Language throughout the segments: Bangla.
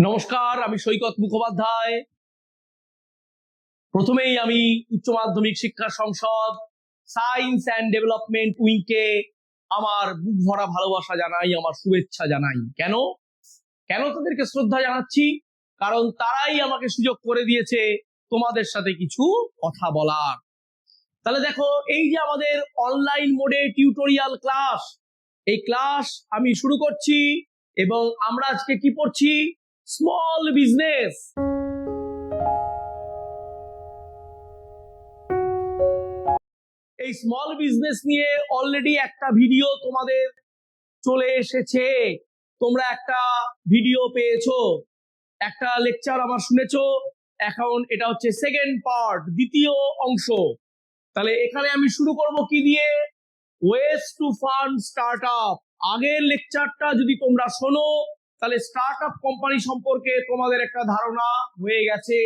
নমস্কার, আমি সৈকত মুখোপাধ্যায়। প্রথমেই আমি উচ্চ মাধ্যমিক শিক্ষা সংসদ সায়েন্স অ্যান্ড ডেভেলপমেন্ট উইংকে আমার বুক ভরা ভালোবাসা জানাই, আমার শুভেচ্ছা জানাই। কেন কেন তাদেরকে শ্রদ্ধা জানাচ্ছি? কারণ তারাই আমাকে সুযোগ করে দিয়েছে তোমাদের সাথে কিছু কথা বলার। তাহলে দেখো, এই যে আমাদের অনলাইন মোডে টিউটোরিয়াল ক্লাস, এই ক্লাস আমি শুরু করছি এবং আমরা আজকে কি পড়ছি? Small business. এই স্মল বিজনেস নিয়ে অলরেডি একটা ভিডিও তোমাদের চলে এসেছে, তোমরা একটা ভিডিও পেয়েছো, একটা লেকচার আমার শুনেছো। এখন এটা হচ্ছে সেকেন্ড পার্ট, দ্বিতীয় অংশ। তাহলে এখানে আমি শুরু করব কি দিয়ে? Ways to fund startup. আগের লেকচারটা যদি তোমরা শোনো তাহলে স্টার্টআপ কোম্পানি সম্পর্কে তোমাদের একটা ধারণা হয়ে গেছে,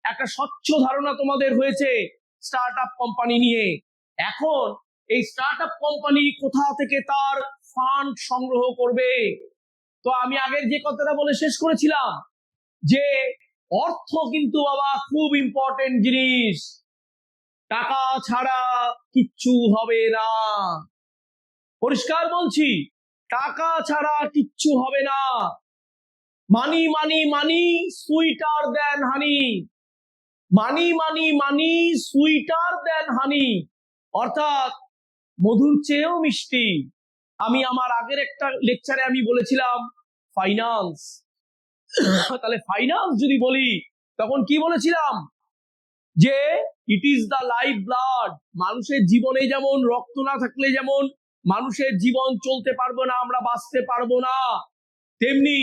একটা স্বচ্ছ ধারণা তোমাদের হয়েছে স্টার্টআপ কোম্পানি নিয়ে। এখন এই স্টার্টআপ কোম্পানি কোথা থেকে তার ফান্ড সংগ্রহ করবে? তো আমি আগের যে কথাটা বলে শেষ করেছিলাম যে অর্থ কিন্তু বাবা খুব ইম্পর্টেন্ট জিনিস, টাকা ছাড়া কিচ্ছু হবে না। পরিষ্কার বলছি, টাকা ছাড়া কিচ্ছু হবে না। মানি মানি মানি সুইটার দেন হানি। মানি মানি মানি সুইটার দেন হানি, অর্থাৎ মধুর চেয়েও মিষ্টি। আমি আমার আগের একটা লেকচারে আমি বলেছিলাম ফাইন্যান্স। তাহলে ফাইন্যান্স যদি বলি তখন কি বলেছিলাম? যে it is the life blood. মানুষের জীবনে যেমন রক্ত না থাকলে যেমন মানুষের জীবন চলতে পারবো না, আমরা বাঁচতে পারবো না, তেমনি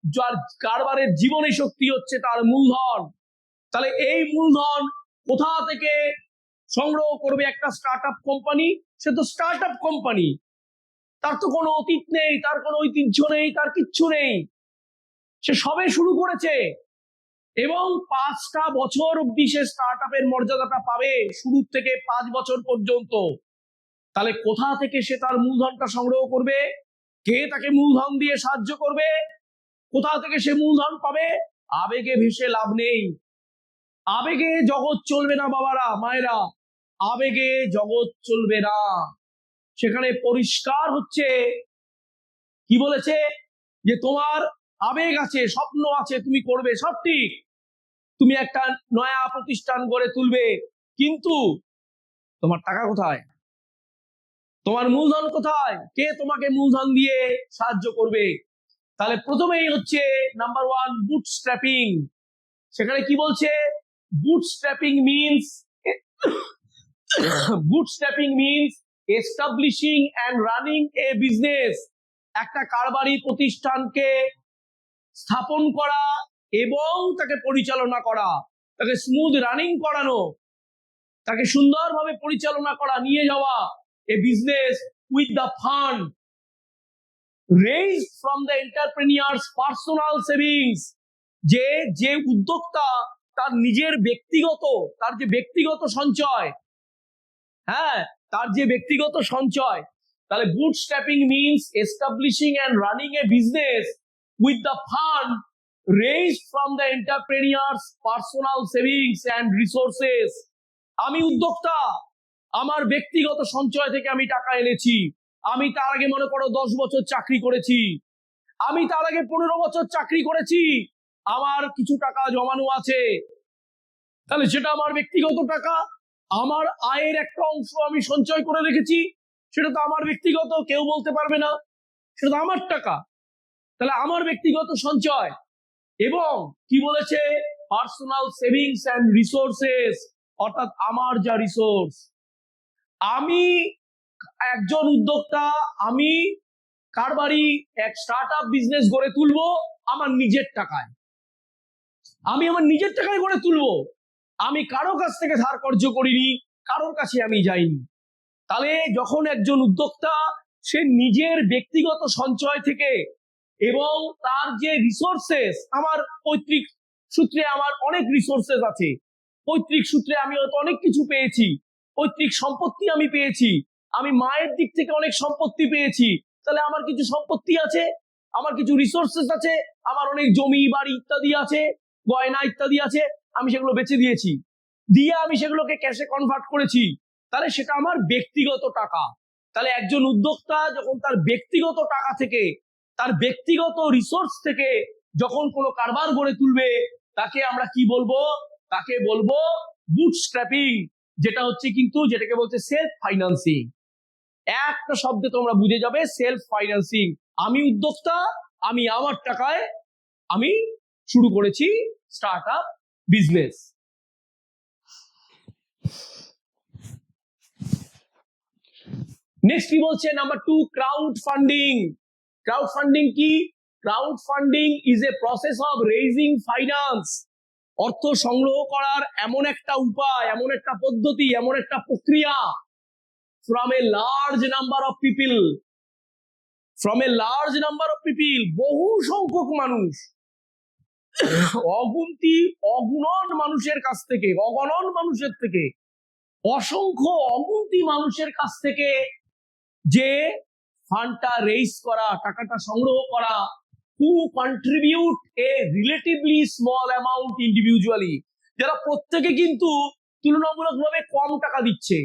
যার কারবারের জীবনী শক্তি হচ্ছে তার মূলধন। তাহলে এই মূলধন কোথা থেকে সংগ্রহ করবে একটা স্টার্টআপ কোম্পানি? সে তো স্টার্টআপ কোম্পানি, তার তো কোনো অতীত নেই, তার কোনো ঐতিহ্য নেই, তার কিচ্ছু নেই, সে সবে শুরু করেছে এবং 5টা বছর অব্দি সে স্টার্টআপের মর্যাদাটা পাবে, শুরু থেকে 5 বছর পর্যন্ত। তাহলে কোথা থেকে সে তার মূলধনটা সংগ্রহ করবে? কে তাকে মূলধন দিয়ে সাহায্য করবে? কোথা থেকে সে মূলধন পাবে? আবেগে ভেসে লাভ নেই, আবেগে জগৎ চলবে না বাবারা মায়েরা, আবেগে জগৎ চলবে না। সেখানে পরিষ্কার হচ্ছে কি বলেছে যে তোমার আবেগ আছে, স্বপ্ন আছে, তুমি করবে, সব ঠিক, তুমি একটা নয়া প্রতিষ্ঠান গড়ে তুলবে, কিন্তু তোমার টাকা কোথায়? তোমার মূলধন কোথায়? কে তোমাকে মূলধন দিয়ে সাহায্য করবে? তাহলে প্রথমেই হচ্ছে নাম্বার 1, বুটস্ট্র্যাপিং। সেখানে কি বলছে? Bootstrapping means bootstrapping means establishing and running a business. একটা কারবারি প্রতিষ্ঠানকে স্থাপন করা এবং তাকে পরিচালনা করা, তাকে স্মুথ রানিং করানো, তাকে সুন্দরভাবে পরিচালনা করা, নিয়ে যাওয়া এ business with the fund raised from the entrepreneur's personal savings। যে উদ্যোক্তা তার নিজের ব্যক্তিগত, তার যে ব্যক্তিগত সঞ্চয়, হ্যাঁ, তার যে ব্যক্তিগত সঞ্চয়। তাহলে bootstrapping means establishing and running a business with the fund raised from the entrepreneur's personal savings and resources। আমি উদ্যোক্তা, আমার ব্যক্তিগত সঞ্চয় থেকে আমি টাকা এনেছি। আমি তার আগে মনে করো 10 বছর চাকরি করেছি, আমি তার আগে 15 বছর চাকরি করেছি, আমার কিছু টাকা জমানো আছে, তাহলে সেটা আমার ব্যক্তিগত টাকা। আমার আয়ের একটা অংশ আমি সঞ্চয় করে রেখেছি, সেটা তো আমার ব্যক্তিগত, কেউ বলতে পারবে না, সেটা তো আমার টাকা। তাহলে আমার ব্যক্তিগত সঞ্চয় এবং কি বলেছে? পার্সোনাল সেভিংস এন্ড রিসোর্সেস, অর্থাৎ আমার যা রিসোর্স। আমি একজন উদ্যোক্তা, আমি কারবারি এক স্টার্টআপ বিজনেস গড়ে তুলবো আমার নিজের টাকায়, আমি আমার নিজের টাকায় গড়ে তুলবো, আমি কারো কাছ থেকে ধার কর্জ করিনি, কারোর কাছে আমি যাইনি। তাহলে যখন একজন উদ্যোক্তা সে নিজের ব্যক্তিগত সঞ্চয় থেকে এবং তার যে রিসোর্সেস, আমার পৈতৃক সূত্রে আমার অনেক রিসোর্সেস আছে, পৈতৃক সূত্রে আমি হয়তো অনেক কিছু পেয়েছি, পৈতৃক সম্পত্তি আমি পেয়েছি, আমি মায়ের দিক থেকে অনেক সম্পত্তি পেয়েছি, তাহলে আমার কিছু সম্পত্তি আছে, আমার কিছু রিসোর্সেস আছে, আমার অনেক জমি বাড়ি ইত্যাদি আছে, গয়না ইত্যাদি আছে, আমি সেগুলো বেচে দিয়েছি, দিয়ে আমি সেগুলোকে ক্যাশে কনভার্ট করেছি, তাহলে সেটা আমার ব্যক্তিগত টাকা। তাহলে একজন উদ্যোক্তা যখন তার ব্যক্তিগত টাকা থেকে, তার ব্যক্তিগত রিসোর্স থেকে যখন কোনো কারবার গড়ে তুলবে, তাকে আমরা কি বলবো? তাকে বলবো বুটস্ট্র্যাপিং, যেটা হচ্ছে কিন্তু যেটাকে বলছে সেলফ ফাইন্যান্সিং। একটা শব্দে তোমরা বুঝে যাবে, সেলফ ফাইন্যান্সিং। আমি উদ্যোক্তা, আমি আমার টাকায় আমি শুরু করেছি স্টার্ট আপ বিজনেস। নেক্সট কি বলছে? Number 2, crowd funding. Crowd funding কি? Crowd funding is a process of raising finance. অর্থ সংগ্রহ করার এমন একটা উপায়, এমন একটা পদ্ধতি, এমন একটা প্রক্রিয়া from a large number of people, from a large number of people, বহু সংখ্যক মানুষ, অগুণন মানুষের কাছ থেকে, অগণন মানুষের থেকে, অসংখ্য অগুন্তি মানুষের কাছ থেকে যে ফান্ডটা রেইজ করা, টাকাটা সংগ্রহ করা, who contribute a relatively small amount individually, যারা প্রত্যেকে কিন্তু তুলনামূলকভাবে কম টাকা দিচ্ছে,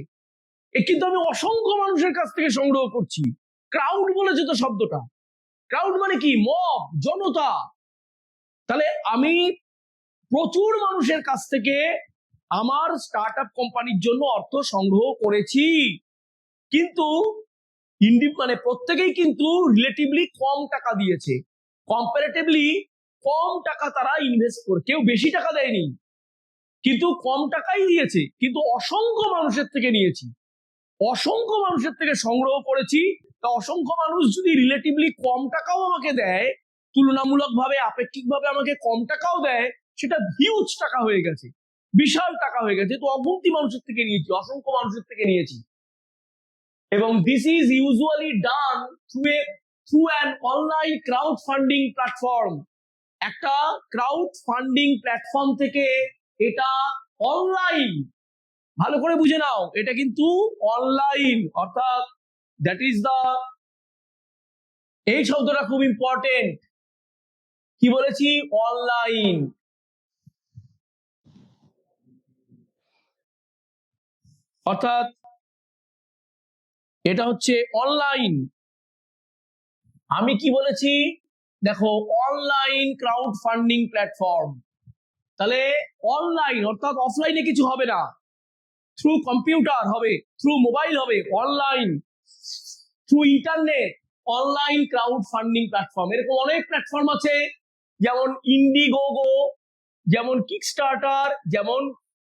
কিন্তু আমি অসংখ্য মানুষের কাছ থেকে সংগ্রহ করছি। ক্রাউড বলেছে তো শব্দটা। ক্রাউড মানে কি? মব, জনতা। তাহলে আমি প্রচুর মানুষের কাছ থেকে আমার স্টার্ট আপ কোম্পানির জন্য অর্থ সংগ্রহ করেছি, কিন্তু মানে প্রত্যেকেই কিন্তু রিলেটিভলি কম টাকা দিয়েছে, কম্পারেটিভলি কম টাকা তারা ইনভেস্ট করে, কেউ বেশি টাকা দেয়নি কিন্তু কম টাকাই দিয়েছে, কিন্তু অসংখ্য মানুষের থেকে নিয়েছি, অসংখ্য মানুষের থেকে সংগ্রহ করেছি। তা অসংখ্য মানুষ যদি রিলেটিভলি কম টাকাও আমাকে দেয়, তুলনামূলকভাবে আপেক্ষিকভাবে আমাকে কম টাকাও দেয়, সেটা হিউজ টাকা হয়ে গেছে, বিশাল টাকা হয়ে গেছে। তো অগুন্তি মানুষের থেকে নিয়েছি, অসংখ্য মানুষের থেকে নিয়েছি। এবং this is usually done through an online crowd funding platform. একটা ক্রাউড ফান্ডিং প্ল্যাটফর্ম থেকে এটা অনলাইন, ভালো করে বুঝে নাও, এটা কিন্তু অনলাইন, অর্থাৎ দ্যাট ইজ দা, এই শব্দটা খুব ইম্পর্টেন্ট। কি বলেছি? অনলাইন। অর্থাৎ এটা হচ্ছে অনলাইন। আমি কি বলেছি? দেখো, অনলাইন ক্রাউড ফান্ডিং প্ল্যাটফর্ম। তাহলে অনলাইন অর্থাৎ অফলাইনে কিছু হবে না, থ্রু কম্পিউটার হবে, থ্রু মোবাইল হবে, online, through internet, online crowd funding platform. এরকম অনেক প্ল্যাটফর্ম আছে, যেমন ইন্ডিগোগো, যেমন কিকস্টার্টার, যেমন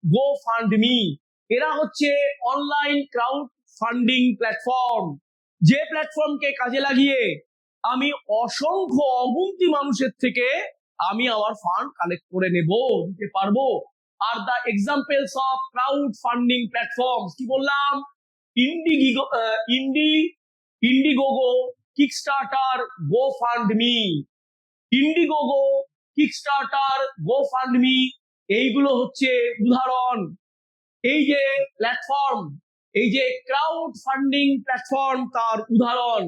গো ফান্ড মি। এরা হচ্ছে অনলাইন ক্রাউড ফান্ডিং প্ল্যাটফর্ম, যে প্ল্যাটফর্মকে কাজে লাগিয়ে আমি অসংখ্য অগুন্তি মানুষের থেকে আমি আমার ফান্ড কালেক্ট করে নিতে পারবো। Are the examples of crowd funding platforms কি বললাম? ইন্ডিগোগো, কিকস্টার্টার, গো ফান্ড মি। ইন্ডিগোগো, কিকস্টার্টার, গো ফান্ড মি, এইগুলো হচ্ছে উদাহরণ। এই যে প্ল্যাটফর্ম, এই যে ক্রাউড ফান্ডিং প্ল্যাটফর্ম, তার উদাহরণ।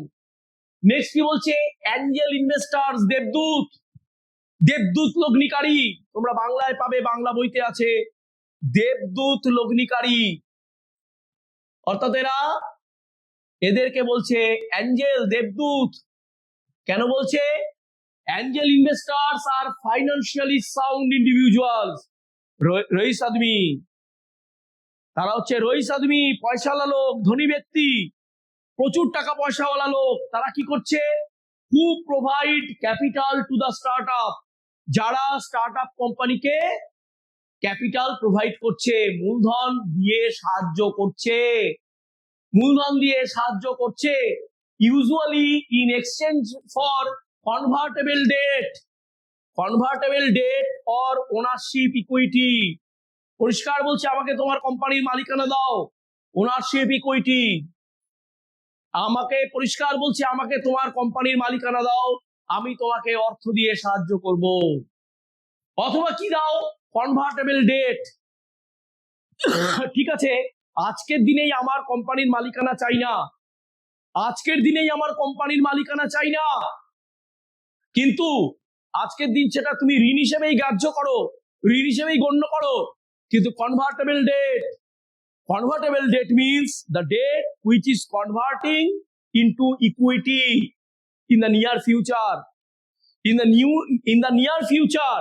নেক্সট কি বলছে? অ্যাঞ্জেল ইনভেস্টার্স, দেবদূত। দেবদূত লগ্নিকারী, তোমরা বাংলায় পাবে, বাংলা বইতে আছে, দেবদূত লগ্নিকারী। অর্থাৎ এদেরকে বলছে অ্যাঞ্জেল, দেবদূত। কেন বলছে? অ্যাঞ্জেল ইনভেস্টার্স আর ফাইন্যান্সিয়ালি সাউন্ড ইন্ডিভিজুয়ালস, রইস আদমি। তারা হচ্ছে রইস আদমি, পয়সাওয়ালা লোক, ধনী ব্যক্তি, প্রচুর টাকা পয়সাওয়ালা লোক। তারা কি করছে? Who provide capital to the startup, যারা স্টার্টআপ কোম্পানিকে ক্যাপিটাল প্রোভাইড করছে, মূলধন দিয়ে সাহায্য করছে, মূলধন দিয়ে সাহায্য করছে, usually in exchange for convertible debt or ownership equity. পরিষ্কার বলছে, আমাকে তোমার কোম্পানির মালিকানা দাও, ওনারশিপ ইকুইটি। আমাকে পরিষ্কার বলছে, আমাকে তোমার কোম্পানির মালিকানা দাও, আমি তোমাকে অর্থ দিয়ে সাহায্য করব। অথবা কি দাও? Convertible debt. ঠিক আছে, আজকের দিনেই আমার কোম্পানির মালিকানা চাই না, আজকের দিনেই আমার কোম্পানির মালিকানা চাই না, কিন্তু আজকের দিন সেটা তুমি ঋণ হিসেবেই গ্রাহ্য করো, ঋণ হিসেবেই গণ্য করো। কিন্তু convertible debt means the debt which is converting into equity in the near future. In the near future,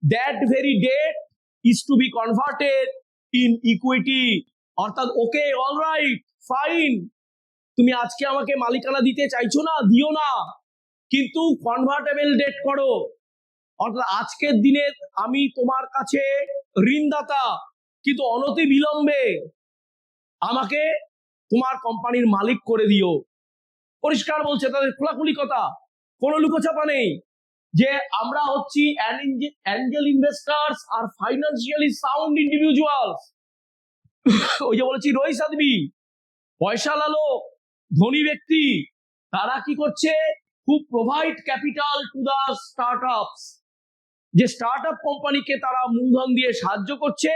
that very date is to be converted in equity. অর্থাৎ ওকে, অল রাইট, ফাইন, তুমি আজকে আমাকে মালিকানা দিতে চাইছো না, দিও না, কিন্তু কনভার্টেবল ডেট করো। অর্থাৎ আজকের দিনে আমি তোমার কাছে ঋণদাতা, কিন্তু অনতি বিলম্বে আমাকে তোমার কোম্পানির মালিক করে দিও। পরিষ্কার বলছে, তাদের খোলাখুলি কথা, কোনো লুকোছাপা নেই যে আমরা হচ্ছি অ্যাঞ্জেল ইনভেস্টার্স আর ফাইন্যান্সিয়ালি সাউন্ড ইন্ডিভিজুয়ালস। ওই যে বলেছি রইস আদমি, পয়সাওয়ালা লোক, ধনী ব্যক্তি, তারা কি করছে, খুব provide capital to the startups, যে স্টার্টআপ কোম্পানিকে তারা মূলধন দিয়ে সাহায্য করছে,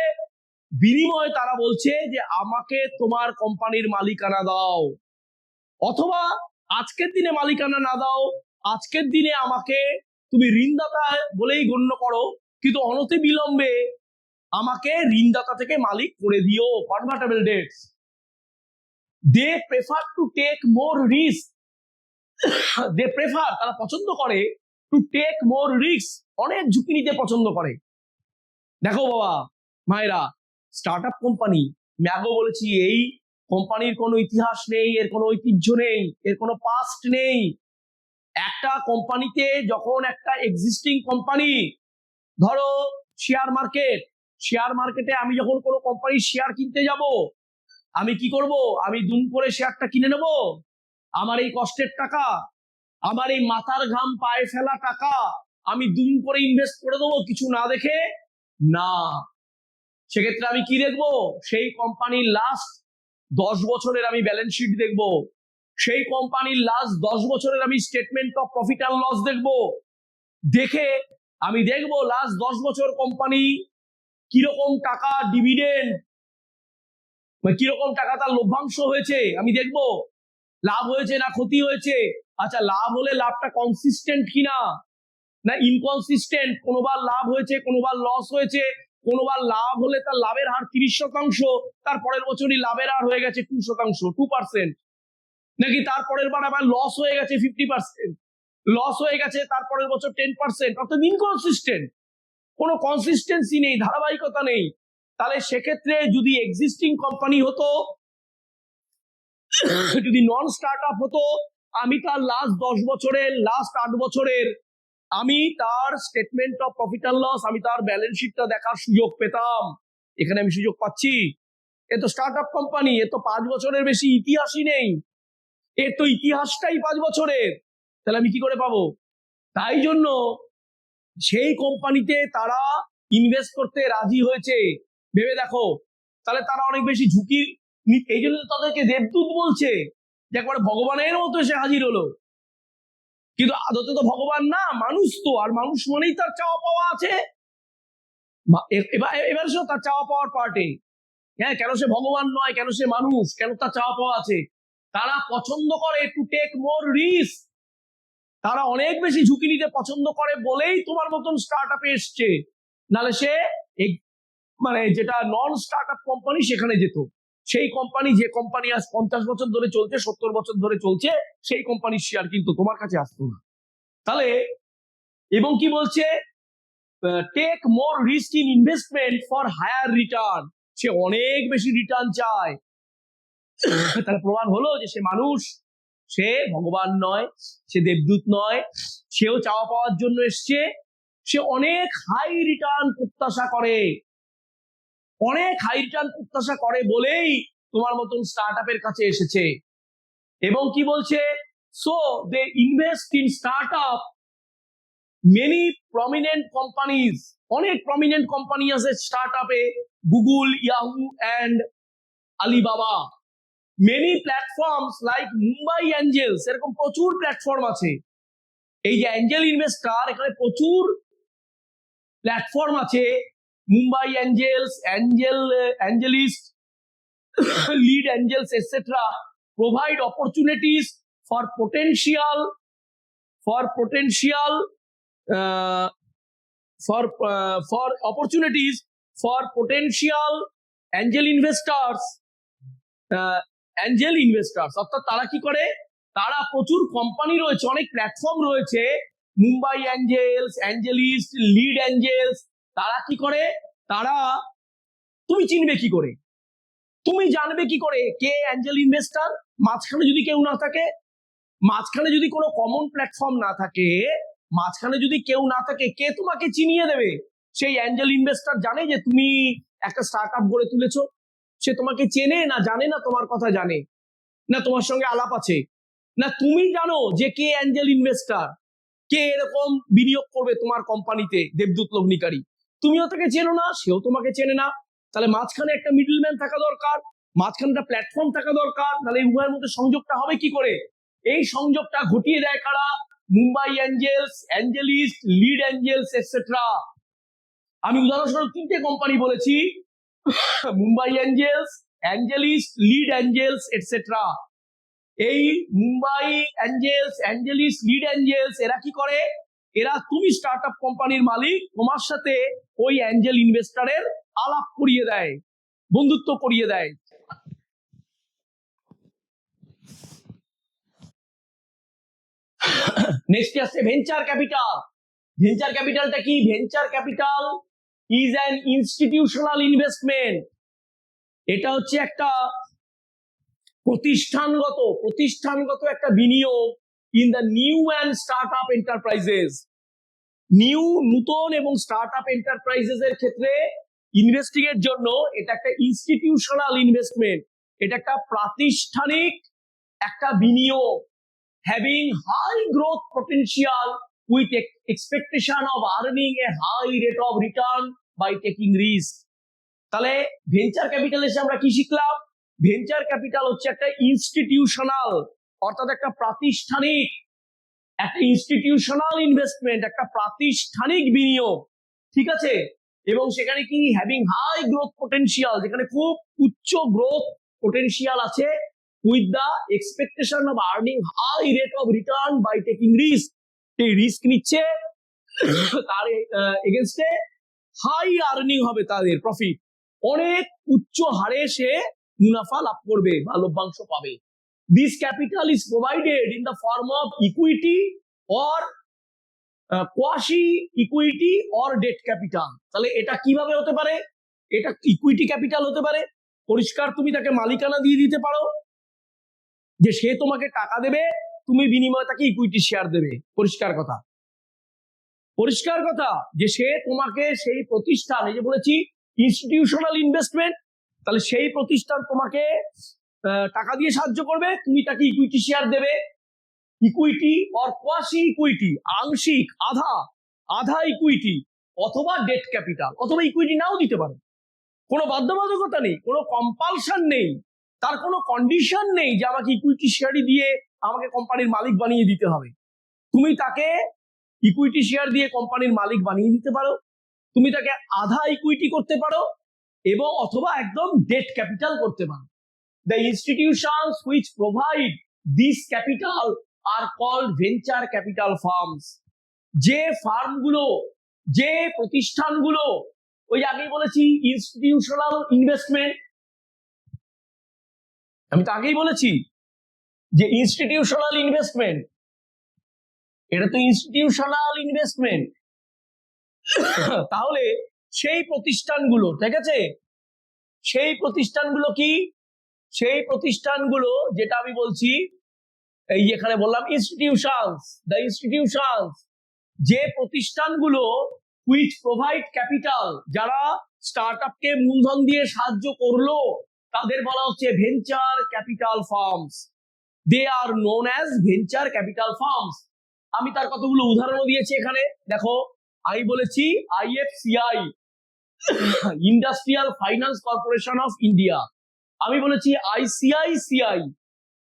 বিনিময়ে তারা বলছে যে আমাকে তোমার কোম্পানির মালিকানা দাও, অথবা আজকের দিনে মালিকানা না দাও, আজকের দিনে আমাকে তুমি ঋণদাতা বলেই গণ্য করো, কিন্তু অনতি বিলম্বে আমাকে ঋণদাতা থেকে মালিক করে দিও। Convertible debts, they prefer to take more risk, তারা পছন্দ করে টু টেক মোর রিস্ক, অনেক ঝুঁকি নিতে পছন্দ করে। দেখো বাবা মায়েরা, স্টার্টআপ কোম্পানি, আমি আগেও বলেছি, এই কোম্পানির কোনো ইতিহাস নেই, এর কোনো ঐতিহ্য নেই, এর কোনো পাস্ট নেই। একটা কোম্পানিতে যখন একটা এক্সিস্টিং কোম্পানি, ধরো শেয়ার মার্কেটে আমি যখন কোনো কোম্পানির শেয়ার কিনতে যাব, আমি কি করব, আমি দুম করে শেয়ারটা কিনে নেব, আমার এই কষ্টের টাকা, আমার এই মাথার ঘাম পায়ে ফেলা টাকা আমি দুম করে ইনভেস্ট করে দেবো কিছু না দেখে? না। সেক্ষেত্রে আমি কি দেখবো, সেই কোম্পানির লাস্ট 10 বছরের আমি ব্যালেন্স শিট দেখব, সেই কোম্পানির লাস্ট 10 বছরের আমি statement of profit and loss দেখব, দেখে আমি দেখব লাস্ট 10 বছর কোম্পানি কিরকম টাকা ডিভিডেন্ড, কিরকম টাকা তার লভ্যাংশ হয়েছে, আমি দেখব লাভ হয়েছে না ক্ষতি হয়েছে। আচ্ছা, লাভ হলে লাভটা কনসিস্টেন্ট কিনা না ইনকনসিস্টেন্ট, কোনোবার লাভ হয়েছে, কোনোবার লস হয়েছে, কোনোবার লাভ হলে তার লাভের হার 30%, তারপরের বছরই লাভের হার হয়ে গেছে 2%, নাকি তারপরের বার আবার লস হয়ে গেছে 50%, লস হয়ে গেছে তারপরের বছর 10%, অর্থাৎ ইনকনসিস্টেন্ট, কোনো কনসিস্টেন্সি নেই, ধারাবাহিকতা নেই। তাহলে সেক্ষেত্রে যদি এক্সিস্টিং কোম্পানি হতো, যদি নন স্টার্টআপ হতো, আমি তার লাস্ট 10 বছরের, লাস্ট 8 বছরের আমি তার statement of profit and loss, আমি তার ব্যালেন্স শিটটা দেখার সুযোগ পেতাম। এখানে আমি সুযোগ পাচ্ছি? এ তো স্টার্টআপ কোম্পানি, এ তো 5 বছরের বেশি ইতিহাসই নেই, এর তো ইতিহাসটাই 5 বছরের, তাহলে আমি কি করে পাবো? তাই জন্য সেই কোম্পানিতে তারা ইনভেস্ট করতে রাজি হয়েছে। ভেবে দেখো, তাহলে তারা অনেক বেশি ঝুঁকি, এই জন্য তাদেরকে দেবদূত বলছে, যে একবারে ভগবানের মতো এসে হাজির হলো। কিন্তু আদতে তো ভগবান না, মানুষ তো, আর মানুষ মানেই তার চাওয়া পাওয়া আছে। এবার সে তার চাওয়া পাওয়ার পার্টে, হ্যাঁ, কেন সে ভগবান নয়, কেন সে মানুষ, কেন তার চাওয়া পাওয়া আছে? তারা পছন্দ করে টু টেক মোর রিস্ক, তারা অনেক বেশি ঝুঁকি নিতে পছন্দ করে বলেই তোমার মতন স্টার্ট আপে এসছে, নাহলে সে মানে যেটা নন স্টার্টআপ কোম্পানি সেখানে যেত। সেই কোম্পানি, যে কোম্পানি আজ 50 বছর ধরে চলছে, 70 বছর ধরে চলছে, সেই কোম্পানির শেয়ার কিন্তু তোমার কাছে আসতো না। তাহলে এবং কি বলছে, take more risk in investment for higher return, সে অনেক বেশি রিটার্ন চায়। তাহলে প্রমাণ হলো যে সে মানুষ, সে ভগবান নয়, সে দেবদূত নয়, সেও চাওয়া পাওয়ার জন্য এসছে, সে অনেক হাই রিটার্ন প্রত্যাশা করে, অনেক হাই রিটার্ন প্রত্যাশা করে বলেই তোমার মতন স্টার্টআপের কাছে এসেছে। এবং কি বলছে, so they invest in startup many prominent companies, অনেক প্রমিনেন্ট কোম্পানি আছে স্টার্টআপে, Google, Yahoo and Alibaba, many platforms like Mumbai Angels, এরকম প্রচুর প্ল্যাটফর্ম আছে। এই যে অ্যাঞ্জেল ইনভেস্টার, এখানে প্রচুর প্ল্যাটফর্ম আছে, Mumbai Angels, AngelList, Lead Angels, etcetera, provide opportunities for potential for potential for opportunities for potential angel investors অর্থাৎ তারা কি করে, তারা প্রচুর কোম্পানি রয়েছে, অনেক প্ল্যাটফর্ম রয়েছে, Mumbai Angels, AngelList, Lead Angeles, তারা কি করে, তারা, তুমি চিনবে কি করে, তুমি জানবে কি করে কে অ্যাঞ্জেল ইনভেস্টর? মাঝখানে যদি কেউ না থাকে, মাঝখানে যদি কোনো কমন প্ল্যাটফর্ম না থাকে, মাঝখানে যদি কেউ না থাকে, কে তোমাকে চিনিয়ে দেবে? সেই অ্যাঞ্জেল ইনভেস্টর জানে যে তুমি একটা স্টার্ট আপ গড়ে তুলেছো, সে তোমাকে চেনে না জানে না, তোমার কথা জানে না, তোমার সঙ্গে আলাপ আছে না, তুমি জানো যে কে অ্যাঞ্জেল ইনভেস্টর, কে এরকম বিনিয়োগ করবে তোমার কোম্পানিতে, দেবদূত লগ্নিকারী, তুমিও তাকে চেনো না, সেও তোমাকে চেনে না, তাহলে মাঝখানে একটা মিডলম্যান থাকা দরকার, মাঝখানে একটা প্ল্যাটফর্ম থাকা দরকার, তাহলে এই উভয়ের মধ্যে সংযোগটা হবে কি করে? এই সংযোগটা ঘটিয়ে দেয় কারা? Mumbai Angels, AngelList, Lead Angels etcetera. আমি উদাহরণস্বরূপ 3টে কোম্পানি বলেছি, Mumbai Angels, AngelList, Lead Angels etcetera. এই Mumbai Angels, AngelList, Lead Angels এরা কি করে? এরা, তুমি স্টার্ট আপ কোম্পানির মালিক, তোমার সাথে ওই অ্যাঞ্জেল ইনভেস্টরের আলাপ করিয়ে দেয়, বন্ধুত্ব করিয়ে দেয়। নেক্সট আসছে ভেঞ্চার ক্যাপিটাল। ভেঞ্চার ক্যাপিটালটা কি? Venture capital is an institutional investment. এটা হচ্ছে একটা প্রতিষ্ঠানগত একটা বিনিয়োগ in the new and start up enterprises. নূতন এবং স্টার্ট আপ এন্টারপ্রাইজেস এর ক্ষেত্রে ইনভেস্টিং এর জন্য এটা একটা ইনস্টিটিউশনাল ইনভেস্টমেন্ট, এটা একটা প্রাতিষ্ঠানিক একটা বিনিয়োগ, having high growth potential with expectation of earning a high rate of return by taking risk. তাহলে ভেঞ্চার ক্যাপিটাল এসে আমরা কি শিখলাম? ভেঞ্চার ক্যাপিটাল হচ্ছে একটা ইনস্টিটিউশনাল, অর্থাৎ একটা প্রাতিষ্ঠানিক, একটা ইনস্টিটিউশনাল ইনভেস্টমেন্ট, একটা প্রাতিষ্ঠানিক বিনিয়োগ, ঠিক আছে? এবং সেখানে কি হ্যাভিং হাই গ্রোথ পটেনশিয়াল, যেখানে খুব উচ্চ গ্রোথ পটেনশিয়াল আছে, with the expectation of earning high rate of return by taking risk. এই রিস্ক নিচ্ছে, তার এগেনস্টে হাই আর্নিং হবে, তাদের প্রফিট, অনেক উচ্চ হারে সে মুনাফা লাভ করবে বা লভ্যাংশ পাবে। This capital is provided in the form of equity or quasi equity or debt capital. তাহলে এটা কিভাবে হতে পারে? এটা ইকুইটি ক্যাপিটাল হতে পারে, পরিষ্কার তুমি তাকে মালিকানা দিয়ে দিতে পারো, যে সে তোমাকে টাকা দেবে, তুমি বিনিময়ে তাকে ইকুইটি শেয়ার দেবে, পরিষ্কার কথা, পরিষ্কার কথা, যে সে তোমাকে সেই প্রতিষ্ঠান, এই যে বলেছি ইনস্টিটিউশনাল ইনভেস্টমেন্ট, তাহলে সেই প্রতিষ্ঠান তোমাকে টাকা দিয়ে সাহায্য করবে, তুমি তাকে ইকুইটি শেয়ার দেবে, ইকুইটি অর কোয়াসি ইকুইটি, আংশিক, আধা ইকুইটি, অথবা ডেট ক্যাপিটাল, অথবা ইকুইটি নাও দিতে পারো, কোনো বাধ্যবাধকতা নেই, কোনো কম্পালশন নেই, তার কোনো কন্ডিশন নেই যে আমাকে ইকুইটি শেয়ারই দিয়ে আমাকে কোম্পানির মালিক বানিয়ে দিতে হবে। তুমি তাকে ইকুইটি শেয়ার দিয়ে কোম্পানির মালিক বানিয়ে দিতে পারো, তুমি তাকে আধা ইকুইটি করতে পারো, এবং অথবা একদম ডেট ক্যাপিটাল করতে পারো। The institutions which provide this capital are called venture capital firms. যে ফার্মগুলো, যে প্রতিষ্ঠানগুলো, ওই আগেই বলেছি ইনস্টিটিউশনাল ইনভেস্টমেন্ট, আমি তো আগেই বলেছি যে ইনস্টিটিউশনাল ইনভেস্টমেন্ট, এটা তো ইনস্টিটিউশনাল ইনভেস্টমেন্ট। তাহলে সেই প্রতিষ্ঠানগুলো, ঠিক আছে, সেই প্রতিষ্ঠানগুলো কি? সেই প্রতিষ্ঠানগুলো যেটা আমি বলছি, এই এখানে বললাম ইনস্টিটিউশনস, দ্য ইনস্টিটিউশনস, যে প্রতিষ্ঠানগুলো হুইচ প্রোভাইড ক্যাপিটাল, যারা স্টার্টআপকে মূলধন দিয়ে সাহায্য করলো, তাদের বলা হচ্ছে venture capital firms. They are known as venture capital firms. আমি তার কতগুলো উদাহরণও দিয়েছি এখানে, দেখো, আমি বলেছি IFCI, industrial finance corporation of India, আমি বলেছি ICICI,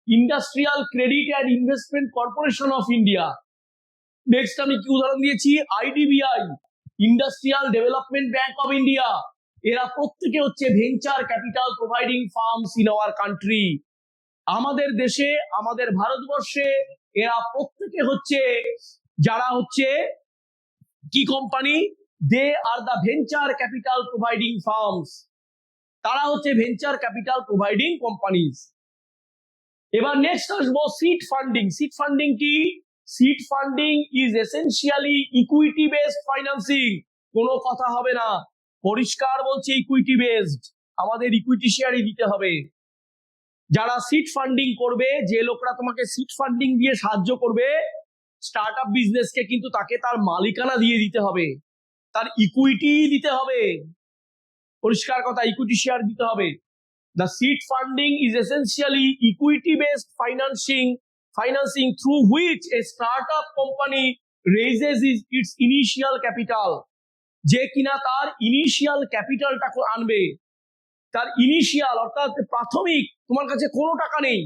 industrial credit and investment corporation of India. Next আমি কি উদাহরণ দিয়েছি? IDBI, industrial development bank of India. এরা প্রত্যেকে হচ্ছে venture capital providing firms in our country. আমাদের দেশে, আমাদের ভারতবর্ষে এরা প্রত্যেকে হচ্ছে যারা হচ্ছে কি company, they are the venture capital providing firms, তারা হচ্ছে ভেঞ্চার ক্যাপিটাল প্রোভাইডিং কোম্পানিজ। এবার নেক্সট আসবো সিড ফান্ডিং। সিড ফান্ডিং কি? Seed funding is essentially equity based financing. কোনো কথা হবে না, পরিষ্কার বলছে ইকুইটি বেসড, আমাদের ইকুইটি শেয়ারই দিতে হবে। যারা সিড ফান্ডিং করবে, যে লোকরা তোমাকে সিড ফান্ডিং দিয়ে সাহায্য করবে স্টার্ট আপ বিজনেসকে, কিন্তু তাকে তার মালিকানা দিয়ে দিতে হবে, তার ইকুইটি দিতে হবে, পরিষ্কার কথা, ইকুইটি শেয়ার দিতে হবে। The seed funding is essentially equity-based financing through which a startup company raises its initial capital, যে কিনা তার ইনিশিয়াল ক্যাপিটালটা আনবে। তার ইনিশিয়াল অর্থাৎ প্রাথমিক, তোমার কাছে কোনো টাকা নেই,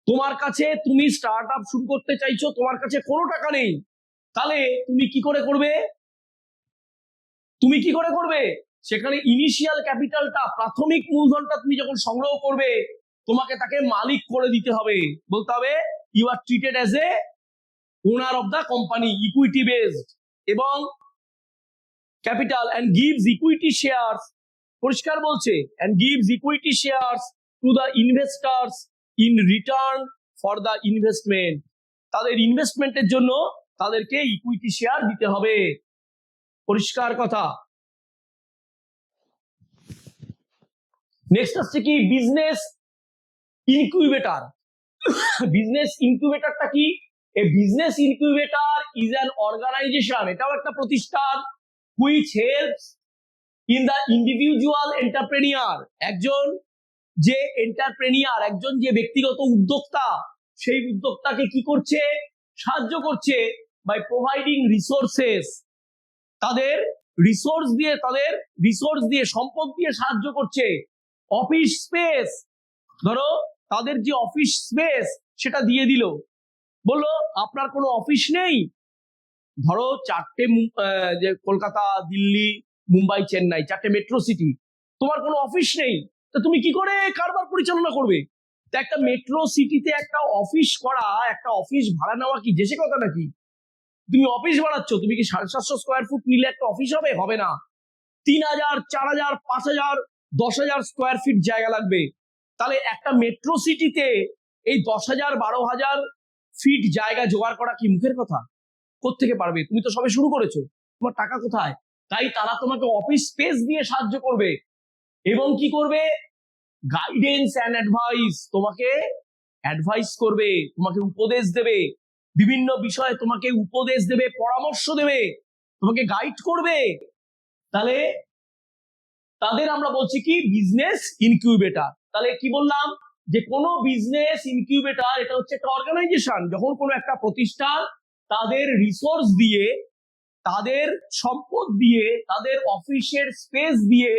তোমার কাছে, তুমি স্টার্ট আপ শুরু করতে চাইছো, তোমার কাছে কোনো টাকা নেই, তাহলে তুমি কি করে করবে? তুমি কি করে করবে? সেখানে ইনিশিয়াল ক্যাপিটালটা, প্রাথমিক মূলধনটা তুমি যখন সংগ্রহ করবে, তোমাকে তাকে মালিক করে দিতে হবে, বলতে হবে you are treated as a owner of the company, equity based, এবং capital and gives equity shares, পরিষ্কার বলছে, and gives equity shares to the investors in return for the investment. তাদের ইনভেস্টমেন্টের জন্য তাদেরকে ইকুইটি শেয়ার দিতে হবে, পরিষ্কার কথা। নেক্সট আসছে কি? Business incubator. বিজনেস ইনকিউবেটরটা কি? A business incubator is an organisation, এটাও একটা প্রতিষ্ঠান, which helps in the individual entrepreneur, একজন যে এন্টারপ্রেনিয়ার, একজন যে ব্যক্তিগত উদ্যোক্তা, সেই উদ্যোক্তাকে কি করছে? সাহায্য করছে বাই প্রোভাইডিং রিসোর্সেস, তাদের রিসোর্স দিয়ে সম্পদ দিয়ে সাহায্য করছে। অফিস স্পেস, ধরো তাদের যে অফিস স্পেস সেটা দিয়ে দিল, বললো আপনার কোনো অফিস নেই, ধরো চারটে যে কলকাতা, দিল্লি, মুম্বাই, চেন্নাই, চারটে মেট্রো সিটি, তোমার কোনো অফিস নেই, তো তুমি কি করে কারবার পরিচালনা করবে? তো একটা মেট্রো সিটিতে একটা অফিস করা, একটা অফিস ভাড়া নেওয়া কি যে কথা নাকি? তুমি অফিস বানাচ্ছ, তুমি কি 750 স্কোয়ার ফুট নিলে একটা অফিস হবে? হবে না। 3000, 4000, 5000, 10,000 স্কোয়ার ফিট জায়গা লাগবে। তাহলে একটা মেট্রো সিটিতে এই 10,000, 12,000 ফিট জায়গা জোগাড় করা কি মুখের কথা? কোত্থেকে পারবে? তুমি তো সবে শুরু করেছো, তোমার টাকা কোথায়? তাই তারা তোমাকে অফিস স্পেস দিয়ে সাহায্য করবে, এবং কি করবে? গাইডেন্স অ্যান্ড অ্যাডভাইস, তোমাকে অ্যাডভাইস করবে, তোমাকে উপদেশ দেবে, বিভিন্ন বিষয়ে তোমাকে উপদেশ দেবে, পরামর্শ দেবে, তোমাকে গাইড করবে। তাহলে তাদের আমরা বলছি কি? Business incubator. তাহলে কি বললাম? যে কোনো বিজনেস ইনকিউবেটর এটা হচ্ছে একটা অর্গানাইজেশন, যখন কোনো একটা প্রতিষ্ঠান তাদের রিসোর্স দিয়ে, তাদের সম্পদ দিয়ে, তাদের অফিসের স্পেস দিয়ে,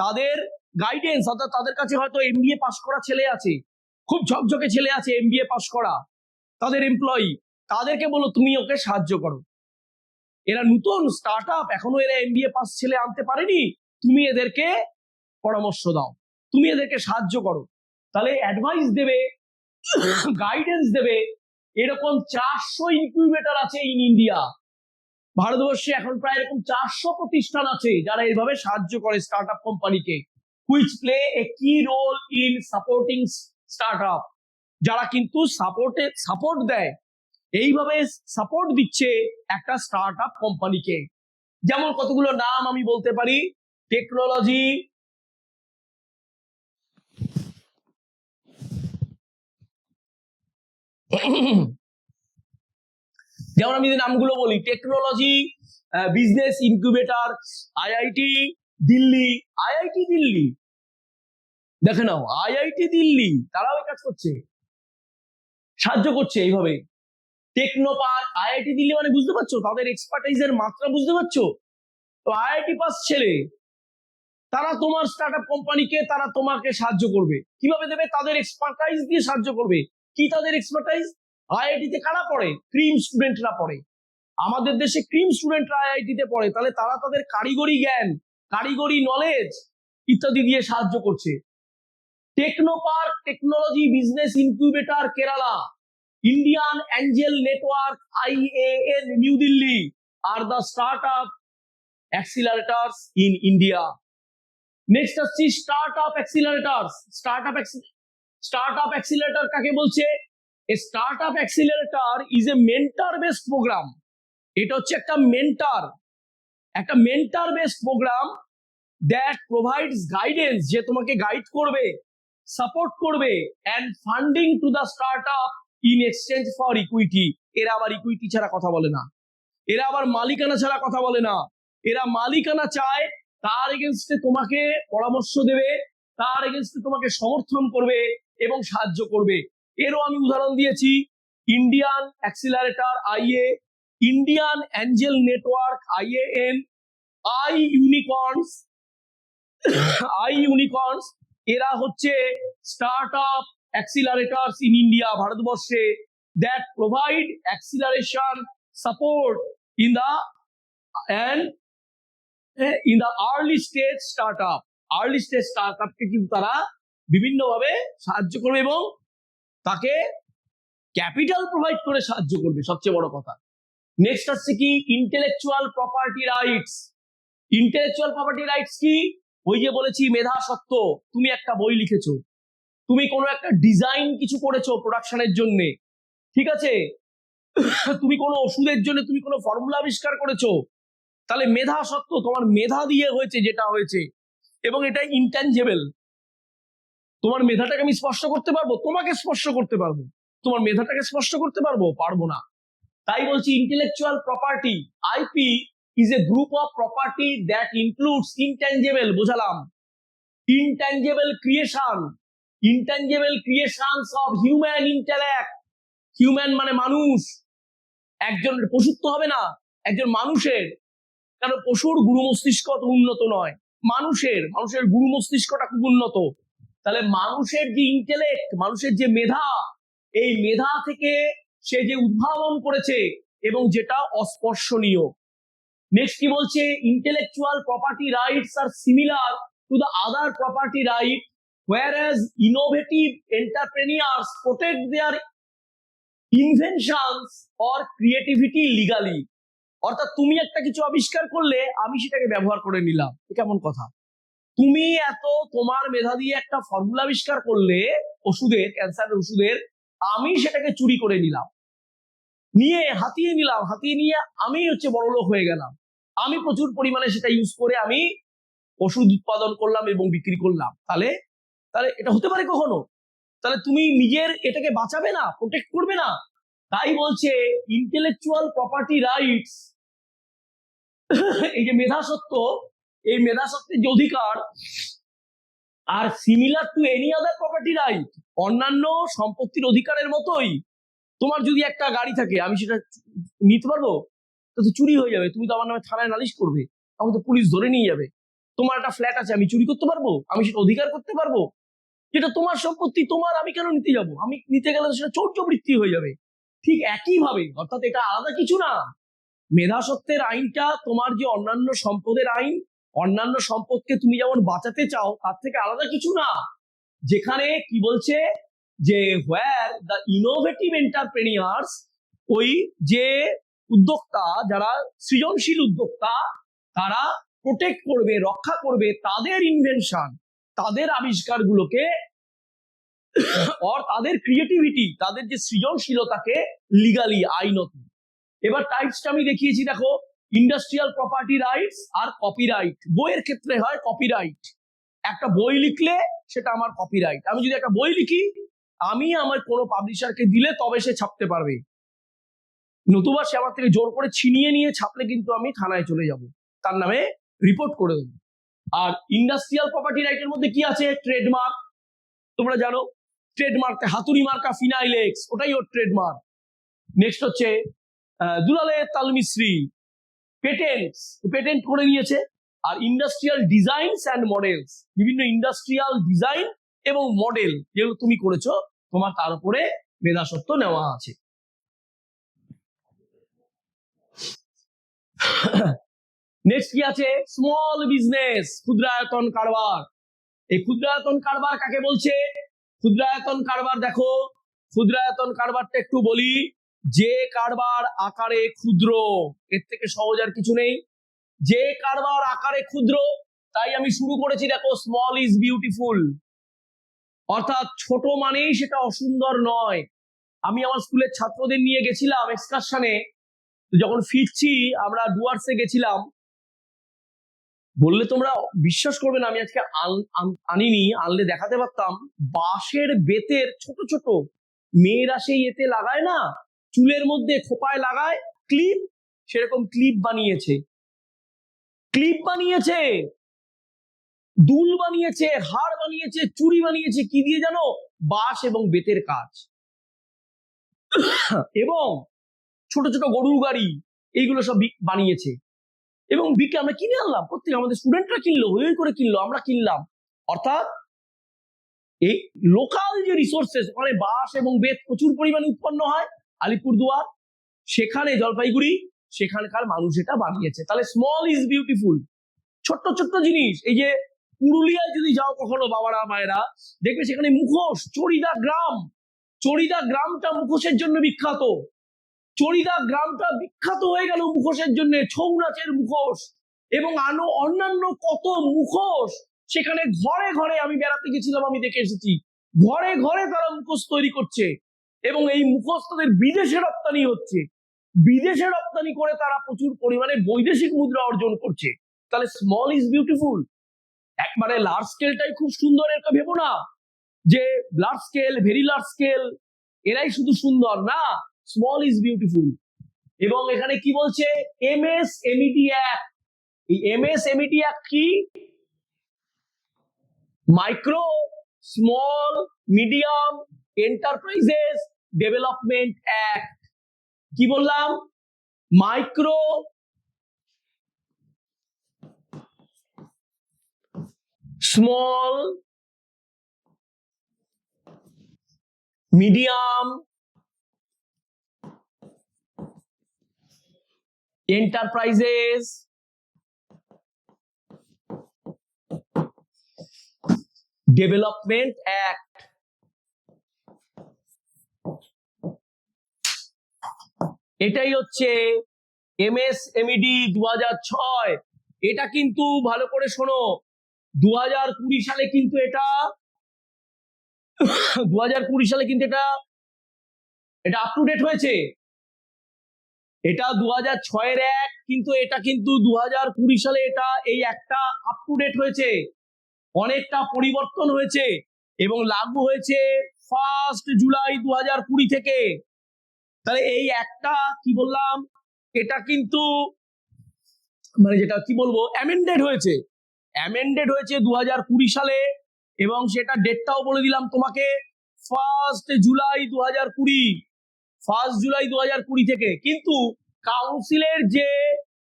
তাদের গাইডেন্স, অর্থাৎ তাদের কাছে হয়তো এমবিএ পাস করা ছেলে আছে, খুব ঝকঝকে ছেলে আছে এমবিএ পাস করা, তাদের এমপ্লয়ি, তাদেরকে বলো তুমি ওকে সাহায্য করো, এরা নতুন স্টার্ট আপ, এখনো এরা এমবিএ পাস ছেলে আনতে পারেনি, তুমি এদেরকে পরামর্শ দাও, তুমি এদেরকে সাহায্য করো। তাহলে অ্যাডভাইস দেবে, গাইডেন্স দেবে। এরকম 400 ইনকিউবেটর আছে ইন ইন্ডিয়া। ভারতবর্ষে এখন প্রায় এরকম 400 প্রতিষ্ঠান আছে যারা এইভাবে সাহায্য করে স্টার্ট আপ কোম্পানিকে, which play a key role in supporting startup, যারা কিন্তু সাপোর্ট দেয়, এইভাবে সাপোর্ট দিচ্ছে একটা স্টার্ট আপ কোম্পানিকে। যেমন কতগুলো নাম আমি বলতে পারি: টেকনোলজি, যেমন আমি নামগুলো বলি, technology, business incubator, IIT Delhi. IIT Delhi দেখে নাও, আইআইটি দিল্লি তারাও কাজ করছে, সাহায্য করছে এইভাবে। টেকনো পার্ক, আইআইটি দিল্লি মানে বুঝতে পারছো তাদের এক্সপার্টাইজের মাত্রা, বুঝতে পারছো? তো আইআইটি পাস ছেলে, তারা তোমার স্টার্ট আপ কোম্পানিকে, তারা তোমাকে সাহায্য করবে। কিভাবে দেবে? তাদের এক্সপার্টাইজ দিয়ে সাহায্য করবে। কি তাদের এক্সপার্টাইজ? আইআইটি তে কারা পড়ে? ক্রিম স্টুডেন্টরা পড়ে। আমাদের দেশে ক্রিম স্টুডেন্টরা আইআইটি তে পড়ে, তাহলে তারা তাদের কারিগরি জ্ঞান, কারিগরি নলেজ ইত্যাদি দিয়ে সাহায্য করছে। Techno park, technology, business incubator, Kerala, Indian Angel Network IAN New Delhi are the startup accelerators in India. Next আসছি startup accelerators. Startup accelerator কাকে বলছে? A startup accelerator is a mentor based program. এটা হচ্ছে একটা mentor based program that provides guidance, যে তোমাকে গাইড করবে, সাপোর্ট করবে, and funding to the startup in exchange for equity. এরা আবার ইকুইটি ছাড়া কথা বলে না, এরা আবার মালিকানা ছাড়া কথা বলে না। এরা মালিকানা চায়, তার এগেনস্টে তোমাকে পরামর্শ দেবে, তার এগেনস্টে তোমাকে সমর্থন করবে এবং সাহায্য করবে। এরও আমি উদাহরণ দিয়েছি, Indian accelerator IA, Indian angel network IAN, unicorns, এরা হচ্ছে স্টার্টআপ অ্যাক্সিলারেটরস ইন ইন্ডিয়া, ভারতবর্ষে, that provide acceleration support in the early stage স্টার্টআপকে কিন্তু তারা বিভিন্নভাবে সাহায্য করবে এবং তাকে ক্যাপিটাল প্রোভাইড করে সাহায্য করবে, সবচেয়ে বড় কথা। নেক্সট আসছে কি intellectual property rights. Intellectual property rights কি? ওই যে বলেছি মেধা সত্ত্ব, তুমি একটা বই লিখেছো, তুমি কোনো একটা ডিজাইন কিছু করেছো প্রোডাকশনের জন্য, ঠিক আছে, তুমি কোনো ওষুধের জন্য তুমি কোনো ফর্মুলা আবিষ্কার করেছো, তাহলে মেধা সত্ত্ব, তোমার মেধা দিয়ে হয়েছে যেটা হয়েছে, এবং এটা ইনট্যাঞ্জেবল। তোমার মেধাটাকে আমি স্পর্শ করতে পারবো? তোমাকে স্পর্শ করতে পারবো, তোমার মেধাটাকে স্পর্শ করতে পারবো না। তাই বলছি intellectual property IP is a group of property that includes intangible, বোঝালাম, intangible creations of human intellect. Human মানে মানুষ, একজন পশুর তো হবে না, একজন মানুষের, কারণ পশুর গুরু মস্তিষ্ক তো উন্নত নয়, মানুষের গুরু মস্তিষ্কটা খুব উন্নত। তাহলে মানুষের যে ইন্টেলেক্ট, মানুষের যে মেধা, এই মেধা থেকে সে যে উদ্ভাবন করেছে এবং যেটা অস্পর্শনীয়। নেক্সট কি বলছে? Intellectual property rights are similar to the other property right, whereas innovative entrepreneurs protect their inventions or creativity legally. অর্থাৎ তুমি একটা কিছু আবিষ্কার করলে, আমি সেটাকে ব্যবহার করে নিলাম, কেমন কথা? তুমি তোমার মেধা দিয়ে একটা ফর্মুলা আবিষ্কার করলে ওষুধের, ক্যান্সারের ওষুধের, আমি সেটাকে চুরি করে নিলাম, হাতিয়ে নিয়ে আমি বড়লোক হয়ে গেলাম, আমি প্রচুর পরিমাণে সেটা ইউজ করে আমি ওষুধ উৎপাদন করলাম এবং বিক্রি করলাম। তাহলে এটা হতে পারে কখনো? তাহলে তুমি নিজের এটাকে বাঁচাবে না, প্রোটেক্ট করবে না? তাই বলছে ইন্টেলেকচুয়াল প্রপার্টি রাইটস, এই যে মেধাসত্ব, এই মেধাসত্বের যে অধিকার, আর similar to any other property right, অন্যান্য সম্পত্তির অধিকারের মতোই। তোমার যদি একটা গাড়ি থাকে, আমি সেটা নিতে পারবো? তো চুরি হয়ে যাবে, তুমি তো আমার নামে থানায় নালিশ করবে, আমাকে তো পুলিশ ধরে নিয়ে যাবে। তোমার একটা ফ্ল্যাট আছে, আমি চুরি করতে পারবো? আমি সেটা অধিকার করতে পারবো? যেটা তোমার সম্পত্তি, তোমার, আমি কেন নিতে যাবো? আমি নিতে গেলে সেটা চৌর্যবৃত্তি হয়ে যাবে। ঠিক একই ভাবে, অর্থাৎ এটা আলাদা কিছু না। মেধাসত্বের আইনটা তোমার যে অন্যান্য সম্পদের আইন, অন্যান্য সম্পদকে তুমি যেমন বাঁচাতে চাও, তার থেকে আলাদা কিছু না। যেখানে কি বলছে যে where the innovative entrepreneurs, ওই যে উদ্যোক্তা, যারা সৃজনশীল উদ্যোক্তা, তারা প্রোটেক্ট করবে, রক্ষা করবে তাদের ইনভেনশন, তাদের আবিষ্কারগুলোকে, আর তাদের ক্রিয়েটিভিটি, তাদের যে সৃজনশীলতাকে লিগালি, আইনত। এবার টাইপসটা আমি দেখিয়েছি, দেখো, ইন্ডাস্ট্রিয়াল প্রপার্টি রাইটস আর কপিরাইট। বইয়ের ক্ষেত্রে হয় কপিরাইট, একটা বই লিখলে সেটা আমার কপিরাইট। আমি যদি একটা বই লিখি, আমি আমার কোনো পাবলিশারকে দিলে তবে সে ছাপতে পারবে, নতুবা সে আমার থেকে জোর করে ছিনিয়ে নিয়ে ছাপলে কিন্তু আমি থানায় চলে যাব, তার নামে রিপোর্ট করে দেবো। আর ইন্ডাস্ট্রিয়াল প্রপার্টি রাইটের মধ্যে কি আছে? ট্রেডমার্ক, তোমরা জানো, ট্রেডমার্কে হাতুড়ি মার্কা ফিনাইলেক্স, ওটাই ওর ট্রেডমার্ক। নেক্সট হচ্ছে দুলালে তালমিশ্রি, পেটেন্ট করে নিয়েছে। আর ইন্ডাস্ট্রিয়াল ডিজাইনস অ্যান্ড মডেলস, বিভিন্ন ইন্ডাস্ট্রিয়াল ডিজাইন এবং মডেল যেগুলো তুমি করেছো, তোমার তার উপরে মেধাসত্ব নেওয়া আছে। নেক্সট কি আছে? স্মল বিজনেস, ক্ষুদ্রায়তন কারবার। এই ক্ষুদ্রায়তন কারবার কাকে বলছে? ক্ষুদ্রায়তন কারবার দেখো, ক্ষুদ্রায়তন কারবারটা একটু বলি, যে কারবার আকারে ক্ষুদ্র, এর থেকে সহজ আর কিছু নেই। যে কারবার আকারে ক্ষুদ্র, তাই আমি শুরু করেছি দেখো স্মল ইজ বিউটিফুল, অর্থাৎ ছোট মানেই সেটা অসুন্দর নয়। আমি আমার স্কুলের ছাত্রদের নিয়ে গেছিলাম এক্সকারশনে, যখন ফিরছি আমরা ডুয়ার্সে গেছিলাম, বললে তোমরা বিশ্বাস করবে না, আমি আজকে আনিনি, আনলে দেখাতে পারতাম। বাঁশের বেতের ছোট ছোট মেয়েরা সেই এতে লাগায় না, চুলের মধ্যে খোপায় লাগায় ক্লিপ, সেরকম ক্লিপ বানিয়েছে, ক্লিপ বানিয়েছে, দুল বানিয়েছে, হাড় বানিয়েছে, চুড়ি বানিয়েছে, কি দিয়ে জানো? বাঁশ এবং বেতের কাজ। এবং ছোট ছোট গরুর গাড়ি, এইগুলো সব বানিয়েছে এবং বিকে আমরা কিনে আনলাম, প্রত্যেক আমাদের স্টুডেন্টরা কিনলো, হই করে কিনলো, আমরা কিনলাম। অর্থাৎ এই লোকাল যে রিসোর্সেস, মানে বাঁশ এবং বেত প্রচুর পরিমাণে উৎপন্ন হয় আলিপুরদুয়ার, সেখানে জলপাইগুড়ি, সেখানকার মানুষ এটা বানিয়েছে। তাহলে স্মল ইজ বিউটিফুল, ছোট্ট ছোট্ট জিনিস। এই যে পুরুলিয়ায় যদি যাও কখনো বাবারা মায়েরা, দেখবে সেখানে মুখোশ, চড়িদা গ্রাম, চড়িদা গ্রামটা মুখোশের জন্য বিখ্যাত। চড়িদা গ্রামটা বিখ্যাত হয়ে গেল মুখোশের জন্য, ছৌ নাচের মুখোশ এবং অন্যান্য কত মুখোশ। সেখানে ঘরে ঘরে, আমি বেড়াতে গেছিলাম, আমি দেখে এসেছি, ঘরে ঘরে তারা মুখোশ তৈরি করছে এবং এই মুখোশ তাদের বিদেশে রপ্তানি হচ্ছে, বিদেশে রপ্তানি করে তারা প্রচুর পরিমাণে বৈদেশিক মুদ্রা অর্জন করছে। তাহলে স্মল ইজ বিউটিফুল। একবারে লার্জ স্কেলটাই খুব সুন্দর এটা ভেবো না, যে large scale, very large scale এরাই শুধু সুন্দর না, স্মল ইজ বিউটিফুল। এবং এখানে কি বলছে? MSMED act. এই MSMED অ্যাক্ট কি? Micro small medium enterprises development act. কি বললাম? Micro small medium enterprises development act. এটাই হচ্ছে MSMED 2006। এটা কিন্তু ভালো করে শোনো, 2020 সালে কিন্তু এটা 2020 সালে কিন্তু এটা আপ টু ডেট হয়েছে। এটা 2006-এর অ্যাক্ট, কিন্তু এটা কিন্তু 2020 সালে এটা এই একটা আপ টু ডেট হয়েছে, অনেকটা পরিবর্তন হয়েছে এবং লাগু হয়েছে 1 জুলাই 2020 থেকে। তাহলে এই একটা কি বললাম, এটা কিন্তু মানে যেটা কি বলবো, অ্যামেন্ডেড হয়েছে, অ্যামেন্ডেড হয়েছে 2020 সালে এবং সেটা ডেটটাও বলে দিলাম তোমাকে, 1 জুলাই 2020, 1 জুলাই 2020 থেকে। কিন্তু কাউন্সিলের যে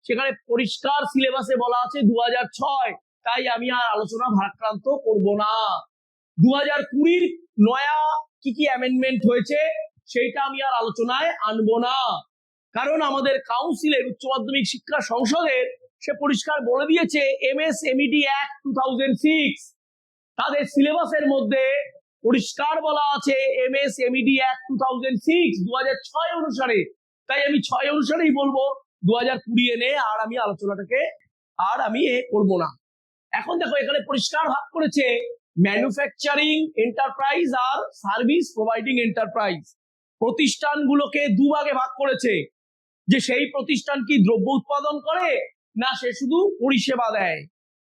সেখানে পরিষ্কার সিলেবাসে বলা আছে 2006, তাই আমি আর আলোচনা ভারাক্রান্ত করব না। 2020 নয়া কি কি অ্যামেন্ডমেন্ট হয়েছে সেইটা আমি আর আলোচনায় আনবো না, কারণ আমাদের কাউন্সিলের উচ্চ মাধ্যমিক শিক্ষা সংসদের সে পরিষ্কার বলে দিয়েছে MSMED অ্যাক্ট 2006, তাদের সিলেবাসের মধ্যে পরিষ্কার বলা আছে MSMED অ্যাক্ট 2006 2006 অনুসারে। তাই আমি 6 অনুসারেই বলবো, 2020 এনে আর আমি আলোচনাটাকে আর আমি করব না। এখন দেখো এখানে পরিষ্কার ভাগ করেছে ম্যানুফ্যাকচারিং এন্টারপ্রাইজ আর সার্ভিস প্রোভাইডিং এন্টারপ্রাইজ। প্রতিষ্ঠানগুলোকে দুভাগে ভাগ করেছে, যে সেই প্রতিষ্ঠান কি দ্রব্য উৎপাদন করে না সে শুধু পরিষেবা দেয়।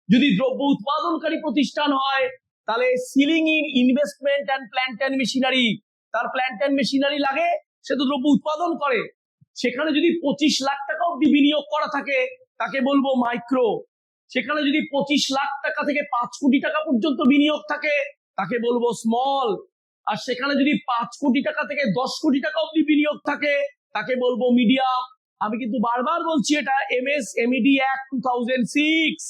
যদি দ্রব্য উৎপাদনকারী প্রতিষ্ঠান হয় তাহলে ceiling in investment and plant and machinery, তার প্ল্যান্ট অ্যান্ড মেশিনারি লাগে, সে তো দ্রব্য উৎপাদন করে। সেখানে যদি 25 লাখ টাকা অব্দি বিনিয়োগ করা থাকে তাকে বলবো মাইক্রো। সেখানে যদি 25 লাখ টাকা থেকে 5 কোটি টাকা পর্যন্ত বিনিয়োগ থাকে তাকে বলবো স্মল। আর সেখানে যদি 5 কোটি টাকা থেকে 10 কোটি টাকা অব্দি বিনিয়োগ থাকে তাকে বলবো মিডিয়াম। আমি কিন্তু বারবার বলছি এটা MSMED অ্যাক্ট 2006।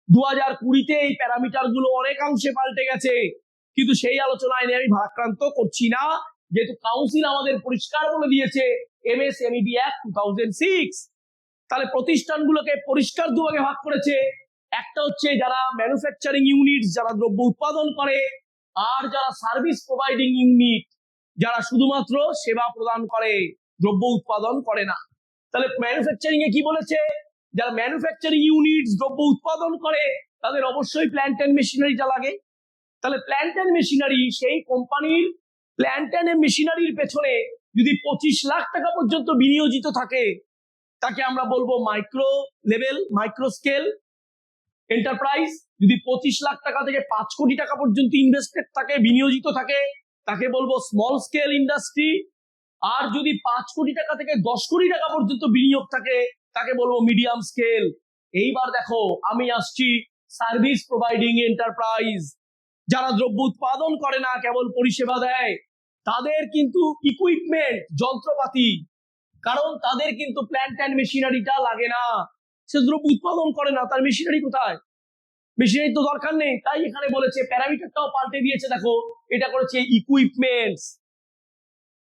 2020-তে এই প্যারামিটার গুলো অনেকাংশে পাল্টে গেছে, কিন্তু সেই আলোচনায় নিয়ে আমি ভারাক্রান্ত করছি না, যেহেতু কাউন্সিল আমাদের পরিষ্কার বলে দিয়েছে MSMED অ্যাক্ট 2006। তাহলে প্রতিষ্ঠানগুলোকে পরিষ্কার দুভাগে ভাগ করেছে, একটা হচ্ছে যারা ম্যানুফ্যাকচারিং ইউনিট, যারা দ্রব্য উৎপাদন করে, আর যারা সার্ভিস প্রোভাইডিং ইউনিট, যারা শুধুমাত্র সেবা প্রদান করে, দ্রব্য উৎপাদন করে না। তাহলে ম্যানুফ্যাকচারিং এ কি বলেছে, যারা ম্যানুফ্যাকচারিং ইউনিটস দ্রব্য উৎপাদন করে তাদের অবশ্যই প্ল্যান্ট এন্ড মেশিনারিটা লাগে। তাহলে প্ল্যান্ট এন্ড মেশিনারি, সেই কোম্পানির প্ল্যান্ট এন্ড মেশিনারির পেছনে যদি 25 লাখ টাকা পর্যন্ত বিনিয়োজিত থাকে, তাকে আমরা বলবো micro level, micro scale enterprise. যদি 25 লাখ টাকা থেকে 5 কোটি টাকা পর্যন্ত ইনভেস্টেড থাকে, বিনিয়োজিত থাকে, তাকে বলবো স্মল স্কেল ইন্ডাস্ট্রি। আর যদি 5 কোটি টাকা থেকে 10 কোটি টাকা পর্যন্ত বিনিয়োগ থাকে, তাকে বলবো মিডিয়াম স্কেল। এইবার দেখো আমি আসছি সার্ভিস প্রোভাইডিং এন্টারপ্রাইজ, যারা দ্রব্য উৎপাদন করে না, কেবল পরিষেবা দেয়। তাদের কিন্তু ইকুইপমেন্ট, যন্ত্রপাতি, কারণ তাদের কিন্তু প্ল্যান্ট এন্ড মেশিনারিটা লাগে না। সে দ্রব্য উৎপাদন করে না, তার মেশিনারি কোথায়? মেশিনারি তো দরকার নেই। তাই এখানে বলেছে, প্যারামিটারটাও পাল্টে দিয়েছে, দেখো এটা করেছে ইকুইপমেন্টস।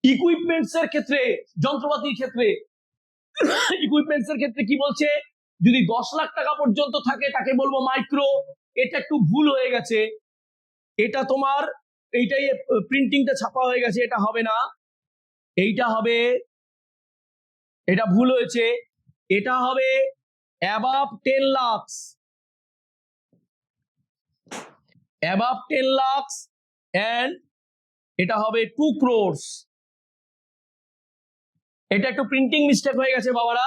ইকুইপমেন্টস এর ক্ষেত্রে, যন্ত্রপাতির ক্ষেত্রে, ইকুইপমেন্টস এর ক্ষেত্রে কি বলছে, যদি 10 লাখ টাকা পর্যন্ত থাকে তাকে বলবো মাইক্রো। এটা একটু ভুল হয়ে গেছে, এটা তোমার এইটাই প্রিন্টিংটা ছাপা হয়ে গেছে, এটা হবে না, এইটা হবে, এটা ভুল হয়েছে, এটা হবে above 10 lakh, above 10 lakh, and এটা হবে 2 crores। এটা একটু প্রিন্টিং মিস্টেক হয়ে গেছে বাবারা,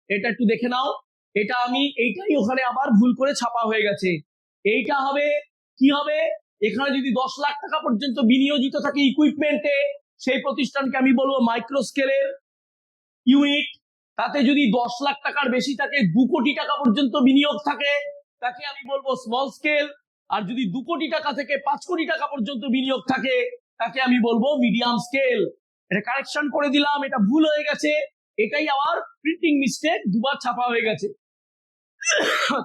এটা একটু দেখে নাও। এটা আমি এইটাই ওখানে আবার ভুল করে ছাপা হয়ে গেছে। এইটা হবে কি হবে, এখানে যদি 10 লাখ টাকা পর্যন্ত বিনিয়োজিত থাকে ইকুইপমেন্টে, সেই প্রতিষ্ঠানকে আমি বলবো মাইক্রো স্কেলের ইউনিট। তাতে যদি 10 লাখ টাকার বেশি থাকে, 2 কোটি টাকা পর্যন্ত বিনিয়োগ থাকে, তাকে আমি বলবো স্মল স্কেল। আর যদি 2 কোটি টাকা থেকে 5 কোটি টাকা পর্যন্ত বিনিয়োগ থাকে, তাকে আমি বলবো মিডিয়াম স্কেল। এটা কারেকশন করে দিলাম, এটা ভুল হয়ে গেছে, এটাই আবার প্রিন্টিং মিস্টেক, দুবার ছাপা হয়ে গেছে।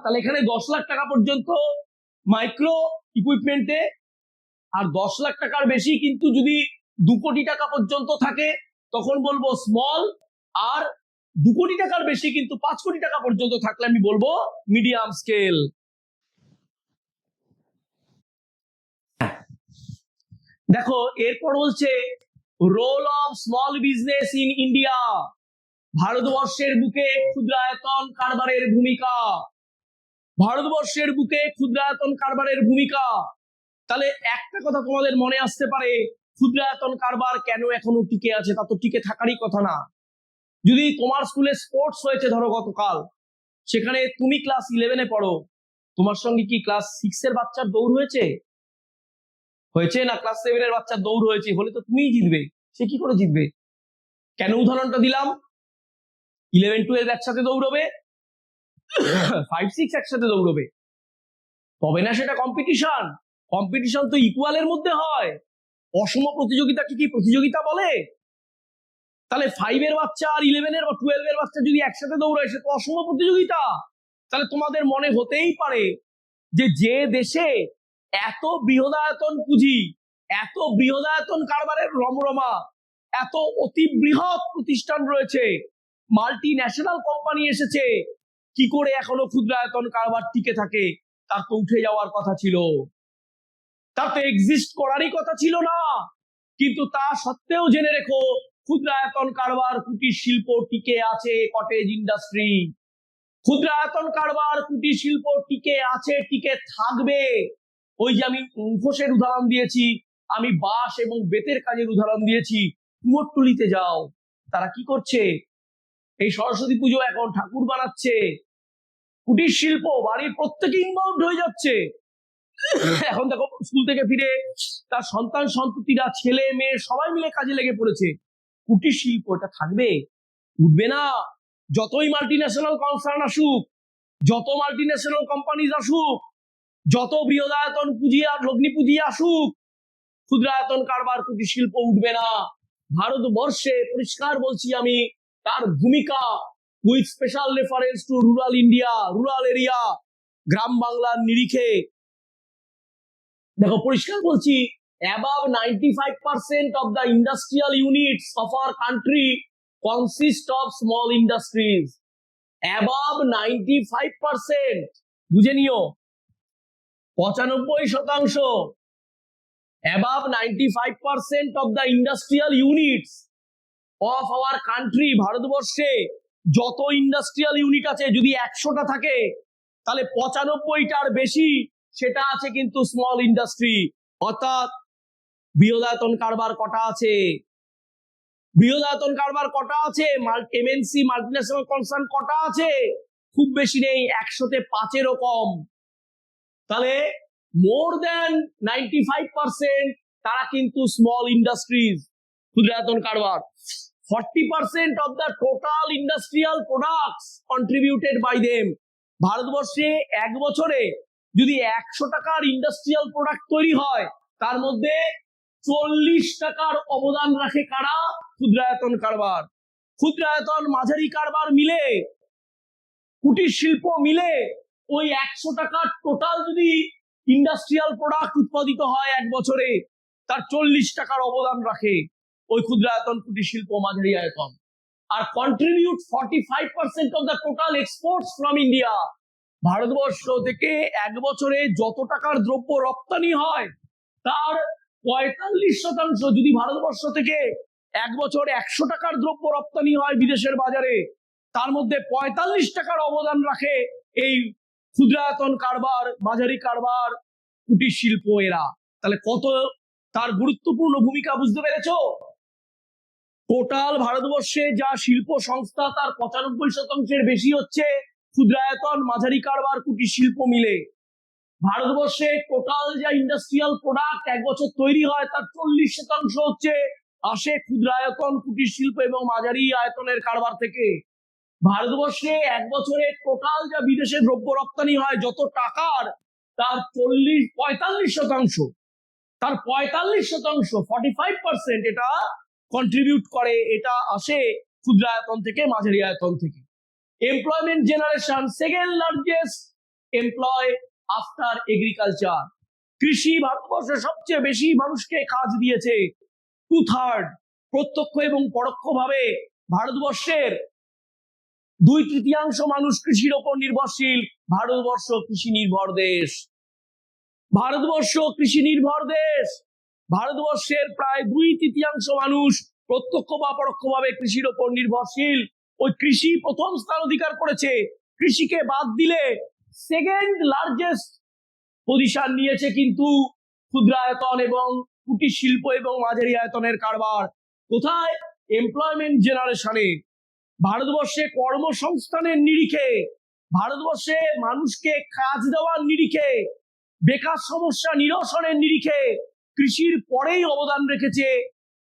তাহলে এখানে 10 লাখ টাকা পর্যন্ত মাইক্রো ইকুইপমেন্টে, আর 10 লাখ টাকার বেশি কিন্তু যদি 2 কোটি টাকা পর্যন্ত থাকে তখন বলবো স্মল। আর 2 কোটি টাকার বেশি কিন্তু 5 কোটি টাকা পর্যন্ত থাকলে আমি বলবো মিডিয়াম স্কেল। দেখো এরপর বলছে role of small business in India, ভারতবর্ষের বুকে ক্ষুদ্রায়তন কারবারের ভূমিকা। ভারতবর্ষের বুকে ক্ষুদ্রায়তন কারবারের ভূমিকা। তাহলে একটা কথা তোমাদের মনে আসতে পারে, ক্ষুদ্রায়তন কারবার কেন এখনো টিকে আছে? তা তো টিকে থাকারই কথা না। যদি তোমার স্কুলে স্পোর্টস হয়েছে ধরো গতকাল, সেখানে তুমি ক্লাস 11-এ পড়ো, তোমার সঙ্গে কি ক্লাস 6 এর বাচ্চার দৌড় হয়েছে? হয়েছে না? ক্লাস 7 এর বাচ্চার দৌড় হয়েছে, হলে তো তুমিই জিতবে, সে কি করে জিতবে? কেন উদাহরণটা দিলাম? 11-12 একসাথে দৌড়বে, 5-6 একসাথে দৌড়বে, তবে না সেটা কম্পিটিশন। কম্পিটিশন তো ইকুয়ালের মধ্যে হয়, অসম প্রতিযোগিতাকে কি প্রতিযোগিতা বলে? তাহলে 5 এর বাচ্চা আর 11 এর বা 12 এর বাচ্চা যদি একসাথে দৌড়ায়, সে তো অসম প্রতিযোগিতা। তাহলে তোমাদের মনে হতেই পারে যে যে দেশে এত বৃহদায়তন পুঁজি, এত বৃহদায়তন কারবারের রমরমা, এত অতি বৃহৎ প্রতিষ্ঠান রয়েছে, মাল্টি ন্যাশনাল কোম্পানি এসেছে, কি করে এখনো ক্ষুদ্রায়তন কারবার টিকে থাকে? তার তো উঠে যাওয়ার কথা ছিল, তার তো এক্সিস্ট করারই কথা ছিল না। কিন্তু তা সত্ত্বেও জেনে রেখো, ক্ষুদ্রায়তন কারবার, কুটির শিল্প টিকে আছে, কটেজ ইন্ডাস্ট্রি। ক্ষুদ্রায়তন কারবার, কুটির শিল্প টিকে আছে, টিকে থাকবে। ওই যে আমি মুখোশের উদাহরণ দিয়েছি, আমি বাঁশ এবং বেতের কাজের উদাহরণ দিয়েছি। কুমোরটুলিতে যাও, তারা কি করছে? এই সরস্বতী পুজো এখন ঠাকুর বানাচ্ছে, কুটির শিল্প, বাড়ির প্রত্যেকে ইনভলভ হয়ে যাচ্ছে। এখন দেখো স্কুল থেকে ফিরে তার সন্তান সন্ততিরা, ছেলে মেয়ে সবাই মিলে কাজে লেগে পড়েছে। কুটির শিল্প এটা থাকবে? উঠবে না। যতই মাল্টি ন্যাশনাল কনসার্ন আসুক, যত মাল্টি ন্যাশনাল কোম্পানিজ আসুক, যত বৃহদায়তন পুঁজি আর লগ্নি পুঁজি আসুক, ক্ষুদ্রায়তন কারবার, কুটির শিল্প উঠবে না। ভারতবর্ষে পরিষ্কার বলছি আমি, তার ভূমিকা, with special reference to rural India, rural area, গ্রাম বাংলার নিরিখে, দেখো পরিষ্কার বলছি, above 95% of the industrial units of our country consist of small industries. Above 95%, বুঝে নিও, 95%। above 95% of the industrial units of our country, ভারতবর্ষে যত ইন্ডাস্ট্রিয়াল ইউনিট আছে যদি 100টা থাকে তাহলে 95টার বেশি সেটা আছে কিন্তু স্মল ইন্ডাস্ট্রি। অর্থাৎ বৃহদায়তন কারবার কটা আছে? বৃহদায়তন কারবার কটা আছে? এমএনসি মাল্টিন্যাশনাল কনসার্ন কটা আছে? খুব বেশি নেই, 100তে 5-এরও কম। তাহলে মোর দ্যান 95% তারা কিন্তু স্মল ইন্ডাস্ট্রিজ, ক্ষুদ্রায়তন কারবার। 40% of the total industrial products contributed by them। ভারতবর্ষে এক বছরে যদি 100 টাকার ইন্ডাস্ট্রিয়াল প্রোডাক্ট তৈরি হয় তার মধ্যে 40 টাকার অবদান রাখে কারা? ক্ষুদ্রায়তন কারবার। ক্ষুদ্রায়তন মাঝারি কারবার মিলে, কুটির শিল্প মিলে ওই 100 টাকার টোটাল যদি ইন্ডাস্ট্রিয়াল প্রোডাক্ট উৎপাদিত হয় এক বছরে তার 40 টাকার অবদান রাখে ওই ক্ষুদ্রায়তন, কুটির শিল্প, মাঝারি আয়তন। আর contribute 45% of the total exports from India. Bharatvarsha থেকে এক বছরে যত টাকার দ্রব্য রপ্তানি হয় তার 45%, যদি ভারতবর্ষ থেকে এক বছর 100 টাকার দ্রব্য রপ্তানি হয় বিদেশের বাজারে তার মধ্যে 45 টাকার অবদান রাখে এই ক্ষুদ্রায়তন কারবার, মাঝারি কারবার, কুটির শিল্প এরা। তাহলে কত তার গুরুত্বপূর্ণ ভূমিকা বুঝতে পেরেছো? টোটাল ভারতবর্ষে যা শিল্প সংস্থা তার 95%-এর বেশি হচ্ছে ক্ষুদ্রায়তন, মাঝারি কারবার, কুটির শিল্প মিলে। ভারতবর্ষে টোটাল যা ইন্ডাস্ট্রিয়াল প্রোডাক্ট এক বছর তৈরি হয় তার 40% হচ্ছে আসে ক্ষুদ্রায়তন, কুটির শিল্প এবং মাঝারি আয়তনের কারবার থেকে। ভারতবর্ষে এক বছরে টোটাল যা বিদেশে দ্রব্য রপ্তানি হয় যত টাকার তার 45%, তার 45%, 45% এটা কন্ট্রিবিউট করে, এটা আসে ক্ষুদ্রায়তন থেকে, মাঝারি আয়তন থেকে। Employment generation, second largest employ after agriculture. কৃষি ভারতবর্ষে সবচেয়ে বেশি মানুষকে কাজ দিয়েছে। 2/3 প্রত্যক্ষ এবং পরোক্ষভাবে ভারতবর্ষের 2/3 মানুষ কৃষির ওপর নির্ভরশীল। ভারতবর্ষ কৃষি নির্ভর দেশ। ভারতবর্ষ কৃষি নির্ভর দেশ। ভারতবর্ষের প্রায় 2/3 মানুষ প্রত্যক্ষ বা পরোক্ষভাবে কৃষির ওপর নির্ভরশীল। ওই কৃষি প্রথম স্থান অধিকার করেছে। কৃষিকে বাদ দিলে সেকেন্ড লার্জেস্ট পজিশন নিয়েছে কিন্তু ক্ষুদ্রায়তন এবং কুটির শিল্প এবং মাঝারি আয়তনের কারবার। কোথায়? এমপ্লয়মেন্ট জেনারেশনে। ভারতবর্ষে কর্মসংস্থানের নিরিখে, ভারতবর্ষে মানুষকে কাজ দেওয়ার নিরিখে, বেকার সমস্যা নিরসনের নিরিখে কৃষির পরেই অবদান রেখেছে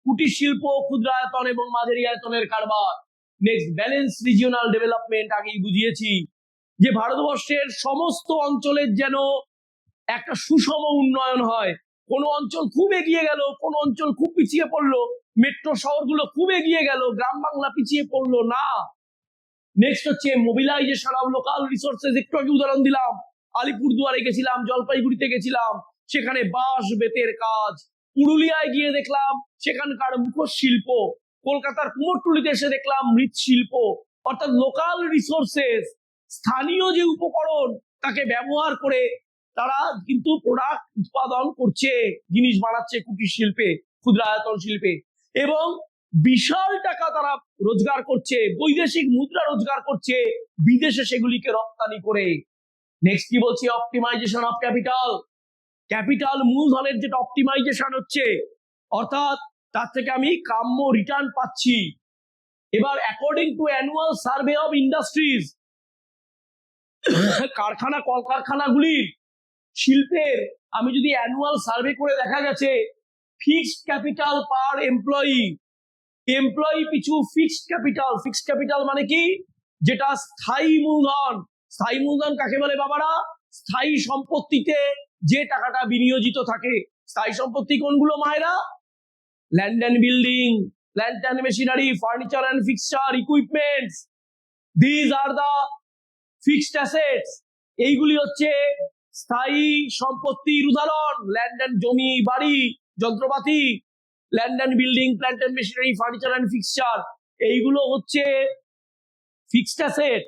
কুটির শিল্প, ক্ষুদ্রায়তন এবং মাঝারি আয়তনের কারবার। Next, balance regional development. আগেই বুঝিয়েছি যে ভারতবর্ষের সমস্ত অঞ্চলের যেন একটা সুষম উন্নয়ন হয়। কোনো অঞ্চল খুব এগিয়ে গেল, কোনো অঞ্চল খুব পিছিয়ে পড়লো, মেট্রো শহরগুলো খুব এগিয়ে গেল, গ্রাম বাংলা পিছিয়ে পড়লো না। নেক্সট হচ্ছে মোবিলাইজেশন অফ লোকাল রিসোর্সেস। একটু আগে উদাহরণ দিলাম, আলিপুরদুয়ারে গেছিলাম, জলপাইগুড়িতে গেছিলাম, সেখানে বাঁশ বেতের কাজ। পুরুলিয়ায় গিয়ে দেখলাম সেখানকার মুখোশ শিল্প। কলকাতার কুমোরটুলিতে এসে দেখলাম মৃৎশিল্প। অর্থাৎ লোকাল রিসোর্সেস, স্থানীয় যে উপকরণ তাকে ব্যবহার করে তারা কিন্তু প্রোডাক্ট উৎপাদন করছে, জিনিস বানাচ্ছে কুটির শিল্পে, ক্ষুদ্রায়তন শিল্পে, এবং বিশাল টাকা তারা রোজগার করছে, বৈদেশিক মুদ্রা রোজগার করছে বিদেশে সেগুলিকে রপ্তানি করে। নেক্সট কি বলছি? Optimisation of capital. ক্যাপিটাল, মূলধনের যেটা অপটিমাইজেশন হচ্ছে, অর্থাৎ তার থেকে আমি কাম্য রিটার্ন পাচ্ছি। এবার according to annual survey of industries, কারখানা কলকারখানাগুলির শিল্পের আমি যদি অ্যানুয়াল সার্ভে করে দেখা গেছে ফিক্সড ক্যাপিটাল পার এমপ্লয়ি, এমপ্লয়ি পিছু ফিক্সড ক্যাপিটাল। ফিক্সড ক্যাপিটাল মানে কি? যেটা স্থায়ী মূলধন। স্থায়ী মূলধন কাকে বলে বাবারা? স্থায়ী সম্পত্তিতে যে টাকাটা বিনিয়োজিত থাকে। স্থায়ী সম্পত্তি কোনগুলো মায়েরা? Land and building, plant and machinery, furniture and fixture, equipments, these are the fixed assets. এইগুলি হচ্ছে স্থায়ী সম্পত্তির উদাহরণ। ল্যান্ড অ্যান্ড জমি, বাড়ি, যন্ত্রপাতি, land and building, plant and machinery, furniture and fixture, এইগুলো হচ্ছে ফিক্সড অ্যাসেট।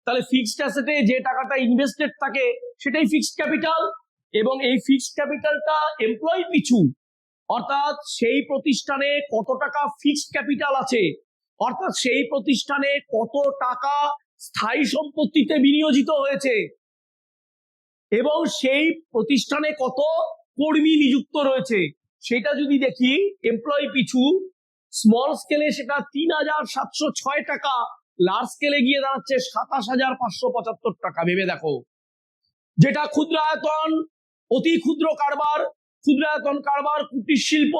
তাহলে ফিক্সড অ্যাসেটে যে টাকাটা ইনভেস্টেড থাকে সেটাই ফিক্সড ক্যাপিটাল। এবং এই ফিক্সড ক্যাপিটালটা এমপ্লয়ি পিছু, অর্থাৎ সেই প্রতিষ্ঠানে কত টাকা ফিক্সড ক্যাপিটাল আছে, অর্থাৎ সেই প্রতিষ্ঠানে কত টাকা স্থায়ী সম্পত্তিতে বিনিয়োজিত হয়েছে এবং সেই প্রতিষ্ঠানে কত কর্মী নিযুক্ত রয়েছে, সেটা যদি দেখি এমপ্লয়ি পিছু স্মল স্কেলে সেটা ৩,৭০৬ টাকা, লার্জ স্কেলে গিয়ে দাঁড়াচ্ছে ২৭,৫৭৫ টাকা। ভেবে দেখো, যেটা ক্ষুদ্রায়তন, অতি ক্ষুদ্র কারবার, ক্ষুদ্রায়তন কারবার, কুটির শিল্প,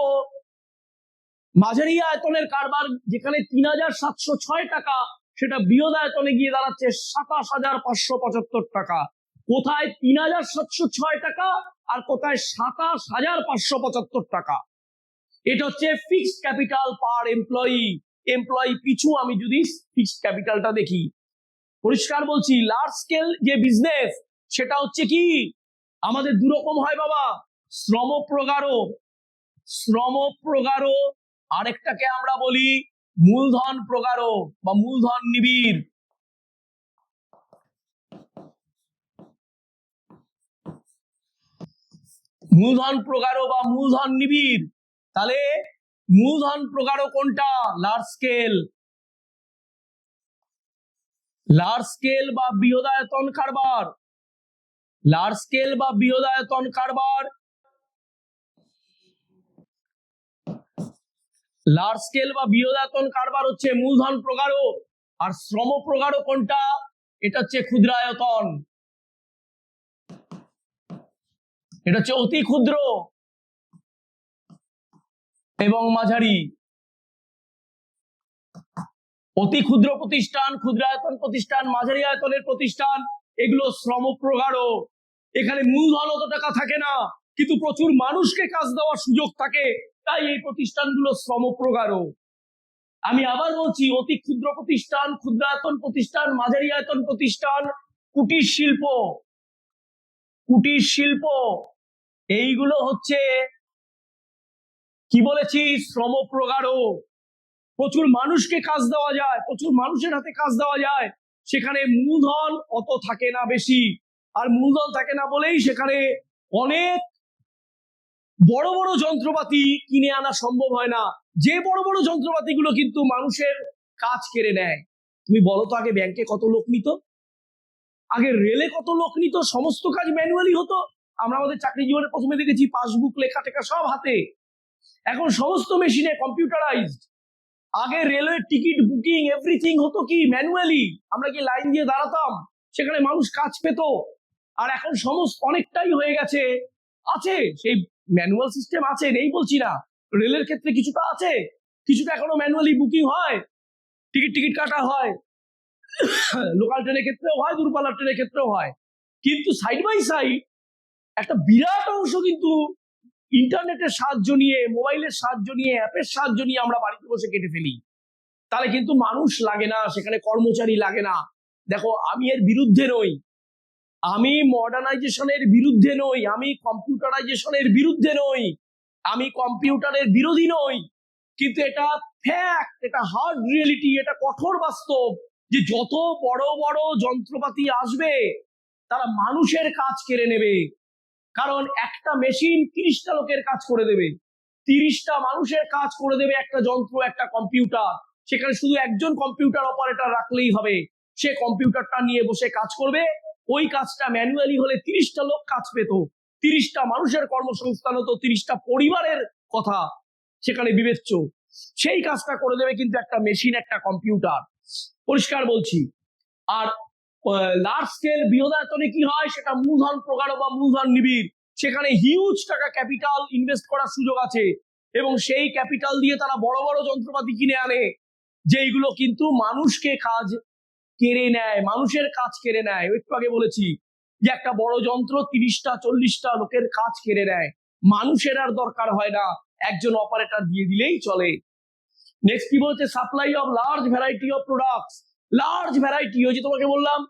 মাঝারি আয়তনের কারবার যেখানে ৩,৭০৬ টাকা, সেটা বৃহৎ আয়তনে গিয়ে দাঁড়াচ্ছে ২৭,৫৭৫ টাকা। কোথায় ৩,৭০৬ টাকা আর কোথায় ২৭,৫৭৫ টাকা। এটা হচ্ছে ফিক্সড ক্যাপিটাল পার এমপ্লয়ি, এমপ্লয়ি পিছু আমি যদি ফিক্সড ক্যাপিটালটা দেখি। পরিষ্কার বলছি, লার্জ স্কেল যে বিজনেস সেটা হচ্ছে কি, আমাদের দুরকম হয় বাবা, শ্রম প্রগারো, শ্রম প্রগারো, আরেকটাকে আমরা বলি মূলধন প্রগারো বা মূলধন নিবিড়। মূলধন প্রগারো বা মূলধন নিবিড়। তাহলে মূলধন প্রগারো কোনটা? লার্জ স্কেল, লার্জ স্কেল বা বৃহদায়তন কারবার, লার্জ স্কেল বা বৃহদায়তন কারবার, লার্জ স্কেল বা বৃহদায়তন কারবার হচ্ছে মূলধন প্রগারো। আর শ্রম প্রগারো কোনটা? এটা হচ্ছে ক্ষুদ্রায়তন, এটা হচ্ছে অতি ক্ষুদ্র এবং মাঝারি। অতি ক্ষুদ্র প্রতিষ্ঠান, ক্ষুদ্রায়তন প্রতিষ্ঠান, মাঝারি আয়তনের প্রতিষ্ঠান, এগুলো শ্রম প্রগারো। এখানে মূলধন অত টাকা থাকে না, কিন্তু প্রচুর মানুষকে কাজ দেওয়ার সুযোগ থাকে, তাই এই প্রতিষ্ঠানগুলো শ্রম প্রগারো। আমি আবার বলছি, অতি ক্ষুদ্র প্রতিষ্ঠান, ক্ষুদ্রায়তন প্রতিষ্ঠান, মাঝারি আয়তন প্রতিষ্ঠান, কুটির শিল্প, কুটির শিল্প, এইগুলো হচ্ছে কি বলেছি, শ্রম প্রগারো। প্রচুর মানুষকে কাজ দেওয়া যায়, প্রচুর মানুষের হাতে কাজ দেওয়া যায়, সেখানে মূলধন অত থাকে না বেশি। আর মূলধন থাকে না বলেই সেখানে অনেক বড় বড় যন্ত্রপাতি কিনে আনা সম্ভব হয় না, যে বড় বড় যন্ত্রপাতিগুলো কিন্তু মানুষের কাজ কেড়ে নেয়। তুমি বলো তো, আগে ব্যাংকে কত লোক নিত, আগে রেলে কত লোক নিত, সমস্ত কাজ ম্যানুয়ালি হতো। আমরা আমাদের চাকরি জীবনে প্রথমে দেখেছি পাসবুক, লেখা টেখা সব হাতে, এখন সমস্ত মেশিনে কম্পিউটারাইজড। আগে রেলওয়ে টিকিট বুকিং এভরিথিং হতো কি ম্যানুয়ালি, আমরা কি লাইন দিয়ে দাঁড়াতাম, সেখানে মানুষ কাজ পেত। আর এখন সমস্ত অনেকটাই হয়ে গেছে, আছে সেই ম্যানুয়াল সিস্টেম আছে, নেই বলছি না, রেলের ক্ষেত্রে কিছুটা আছে, কিছুটা এখনো ম্যানুয়ালি বুকিং হয়, টিকিট কাটা হয়, লোকাল ট্রেনের ক্ষেত্রেও হয়, দূরপাল্লার ট্রেনের ক্ষেত্রেও হয়। কিন্তু সাইড বাই সাইড একটা বিরাট অংশ কিন্তু ইন্টারনেটের সাহায্য নিয়ে, মোবাইলের সাহায্য নিয়ে, অ্যাপের সাহায্য নিয়ে আমরা বাড়িতে বসে কেটে ফেলি। তাহলে কিন্তু মানুষ লাগে না, সেখানে কর্মচারী লাগে না। দেখো, আমি এর বিরুদ্ধে নই, আমি মডার্নাইজেশনের বিরুদ্ধে নই, আমি কম্পিউটারাইজেশনের বিরুদ্ধে নই, আমি কম্পিউটারের বিরোধী নই, কিন্তু এটা ফ্যাক্ট, এটা হার্ড রিয়েলিটি, এটা কঠোর বাস্তব যে যত বড় বড় যন্ত্রপাতি আসবে তারা মানুষের কাজ কেড়ে নেবে। কারণ একটা মেশিন ৩০টা লোকের কাজ করে দেবে, ৩০টা মানুষের কাজ করে দেবে একটা যন্ত্র, একটা কম্পিউটার। সেখানে শুধু একজন কম্পিউটার অপারেটর রাখলেই হবে, সে কম্পিউটারটা নিয়ে বসে কাজ করবে। ওই কাজটা ম্যানুয়ালি হলে ৩০টা লোক কাজ পেত, ৩০টা মানুষের কর্মসংস্থান হতো, ৩০টা পরিবারের কথা সেখানে বিবেচ্য। সেই কাজটা করে দেবে কিন্তু একটা মেশিন, একটা কম্পিউটার। পরিষ্কার বলছি। আর লার্জ স্কেল বৃহদায়তনে কি হয়, সেটা মূলধন প্রগাঢ় বা মূলধন নিবিড়, সেখানে হিউজ টাকা ক্যাপিটাল ইনভেস্ট করার সুযোগ আছে এবং সেই ক্যাপিটাল দিয়ে তারা বড় বড় যন্ত্রপাতি কিনে আনে, যেইগুলো কিন্তু মানুষকে কাজ কেড়ে নেয়, মানুষের কাজ কেড়ে নেয়। একটু আগে বলেছি যে একটা বড় যন্ত্র ৩০টা ৪০টা লোকের কাজ কেড়ে নেয়, মানুষের আর দরকার হয় না, একজন অপারেটর দিয়ে দিলেই চলে। নেক্সট কি বলছে, supply of large variety of products. Large variety, ওই যে তোমাকে বললাম,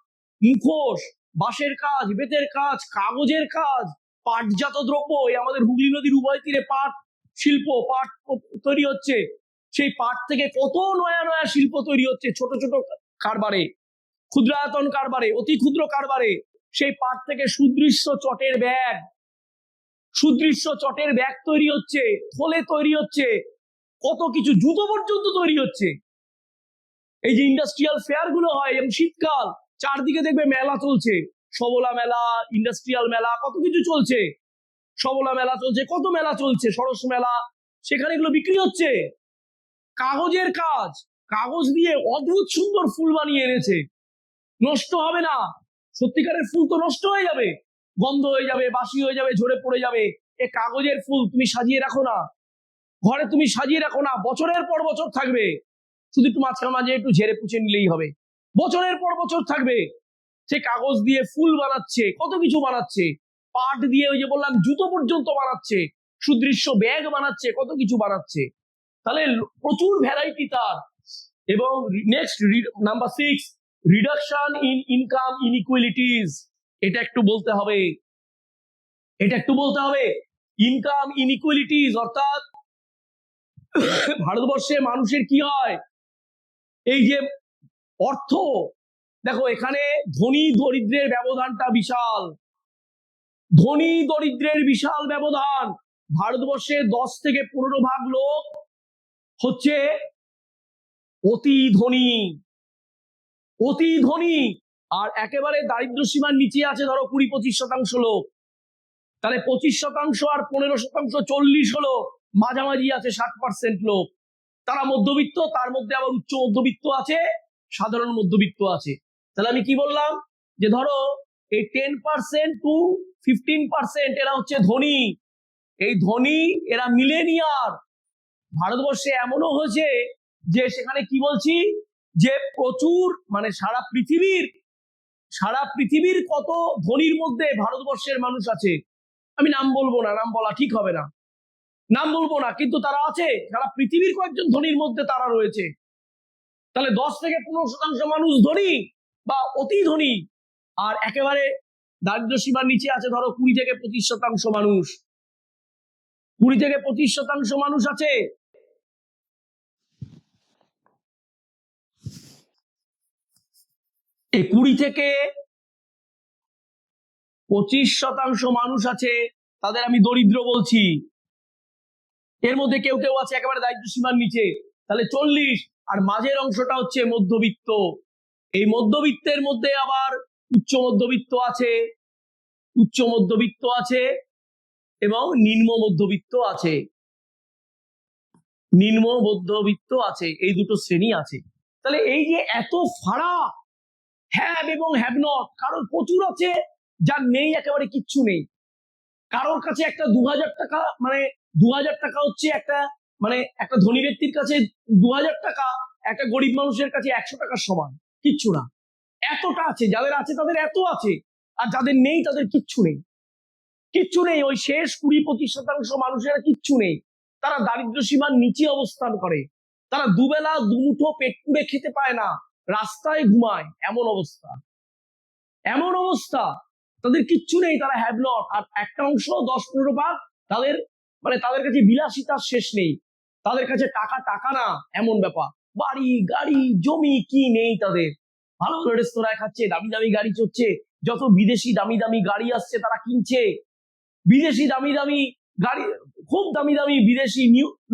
মুখোশ, বাঁশের কাজ, বেতের কাজ, কাগজের কাজ, পাটজাত দ্রব্য, এই আমাদের হুগলি নদীর উভয় তীরে পাট শিল্প, পাট তৈরি হচ্ছে, সেই পাট থেকে কত নয়া নয়া শিল্প তৈরি হচ্ছে, ছোট ছোট কারবারে, ক্ষুদ্রায়তন কারবারে, অতি ক্ষুদ্র কারবারে। সেই পাট থেকে সুদৃশ্য চটের ব্যাগ, সুদৃশ্য চটের ব্যাগ তৈরি হচ্ছে, থলে তৈরি হচ্ছে, কত কিছু, জুতো পর্যন্ত তৈরি হচ্ছে। এই যে ইন্ডাস্ট্রিয়াল ফেয়ার গুলো হয়, এবং শীতকাল চারদিকে দেখবে মেলা চলছে, সবলা মেলা, ইন্ডাস্ট্রিয়াল মেলা, কত কিছু চলছে, সবলা মেলা চলছে, কত মেলা চলছে, সরস মেলা, সেখানে এগুলো বিক্রি হচ্ছে। কাগজের কাজ, কাগজ দিয়ে অদ্ভুত সুন্দর ফুল বানিয়ে এনেছে, নষ্ট হবে না। সত্যিকারের ফুল তো নষ্ট হয়ে যাবে, গন্ধ হয়ে যাবে, বাসি হয়ে যাবে, ঝরে পড়ে যাবে। এ কাগজের ফুল তুমি সাজিয়ে রাখো না, ঘরে তুমি সাজিয়ে রাখো না, বছরের পর বছর থাকবে। শুধু একটু মাঝে মাঝে একটু ঝেড়ে পুছে নিলেই হবে, বছরের পর বছর থাকবে। সে কাগজ দিয়ে ফুল বানাচ্ছে, কত কিছু বানাচ্ছে, পাট দিয়ে ওই যে বললাম জুতো পর্যন্ত বানাচ্ছে, সুদৃশ্য ব্যাগ বানাচ্ছে, কত কিছু বানাচ্ছে। তাহলে প্রচুর ভ্যারাইটি তার। এবং next number 6, reduction in income inequalities. এটা একটু বলতে হবে, এটা একটু বলতে হবে। ইনকাম ইনইকুয়ালিটিজ অর্থাৎ ভারতবর্ষে মানুষের কি হয়, এই যে অর্থ, দেখো এখানে ধনী দরিদ্রের ব্যবধানটা বিশাল, ধনী দরিদ্রের বিশাল ব্যবধান। ভারতবর্ষে 10 থেকে 15% লোক হচ্ছে অতি ধনী, অতি ধনী, আর একেবারে দারিদ্র সীমার নিচে আছে ধরো 20-25% লোক। তাহলে 25% আর 15%, 40 হলো, মাঝামাঝি আছে 60% লোক। তারা মধ্যবিত্ত, তার মধ্যে আবার উচ্চ মধ্যবিত্ত আছে, সাধারণ মধ্যবিত্ত আছে। তাহলে আমি কি বললাম, যে ধরো এই 10% to 15% এরা হচ্ছে ধনী, এই ধনী এরা মিলেনিয়ার। ভারতবর্ষে এমনও হয়েছে যে সেখানে কি বলছি, যে প্রচুর মানে সারা পৃথিবীর কত ধনীর মধ্যে ভারতবর্ষের মানুষ আছে। আমি নাম বলবো না, নাম বলা ঠিক হবে না, নাম বলবো না, কিন্তু তারা আছে, সারা পৃথিবীর কয়েকজন ধনীর মধ্যে তারা রয়েছে। তাহলে 10 থেকে 15% মানুষ ধনী বা অতি ধনী, আর একেবারে দারিদ্র সীমার নিচে আছে ধরো 20 থেকে 25% মানুষ, 20 থেকে 25% মানুষ আছে। এই 20 থেকে 25% মানুষ আছে, তাদের আমি দরিদ্র বলছি। এর মধ্যে কেউ কেউ আছে একেবারে দারিদ্র সীমার নিচে, তাহলে 40। আর মাঝের অংশটা হচ্ছে মধ্যবিত্ত। এই মধ্যবিত্তের মধ্যে আবার উচ্চ মধ্যবিত্ত আছে, উচ্চ মধ্যবিত্ত আছে এবং নিম্ন মধ্যবিত্ত আছে, নিম্ন মধ্যবিত্ত আছে, এই দুটো শ্রেণী আছে। তাহলে এই যে এত ফারাক, হ্যাভ এবং হ্যাভ নট, কারোর প্রচুর আছে, যার নেই একেবারে কিচ্ছু নেই। কারোর কাছে একটা 2000 টাকা, মানে 2000 টাকা হচ্ছে একটা, মানে একটা ধনী ব্যক্তির কাছে 2000 টাকা একটা গরিব মানুষের কাছে 100 টাকার সমান, কিচ্ছু না। এতটা আছে, যাদের আছে তাদের এত আছে, আর যাদের নেই তাদের কিচ্ছু নেই, কিচ্ছু নেই। ওই শেষ 20-25% মানুষের কিচ্ছু নেই, তারা দারিদ্র সীমার নিচে অবস্থান করে, তারা দুবেলা দুমুঠো পেট পুড়ে খেতে পায় না, রাস্তায় ঘুমায়, এমন অবস্থা, এমন অবস্থা, তাদের কিচ্ছু নেই, তারা হ্যাভ নট। আর একটা অংশ 10-15% তাদের, মানে তাদের কাছে বিলাসিতার শেষ নেই, তাদের কাছে টাকা টাকা না, এমন ব্যাপার, বাড়ি গাড়ি জমি কি নেই তাদের, ভালো ভালো রেস্তোরাঁয় খাচ্ছে, দামি দামি গাড়ি চড়ছে, যত বিদেশি দামি দামি গাড়ি আসছে তারা কিনছে, বিদেশি দামি দামি গাড়ি, খুব দামি দামি বিদেশি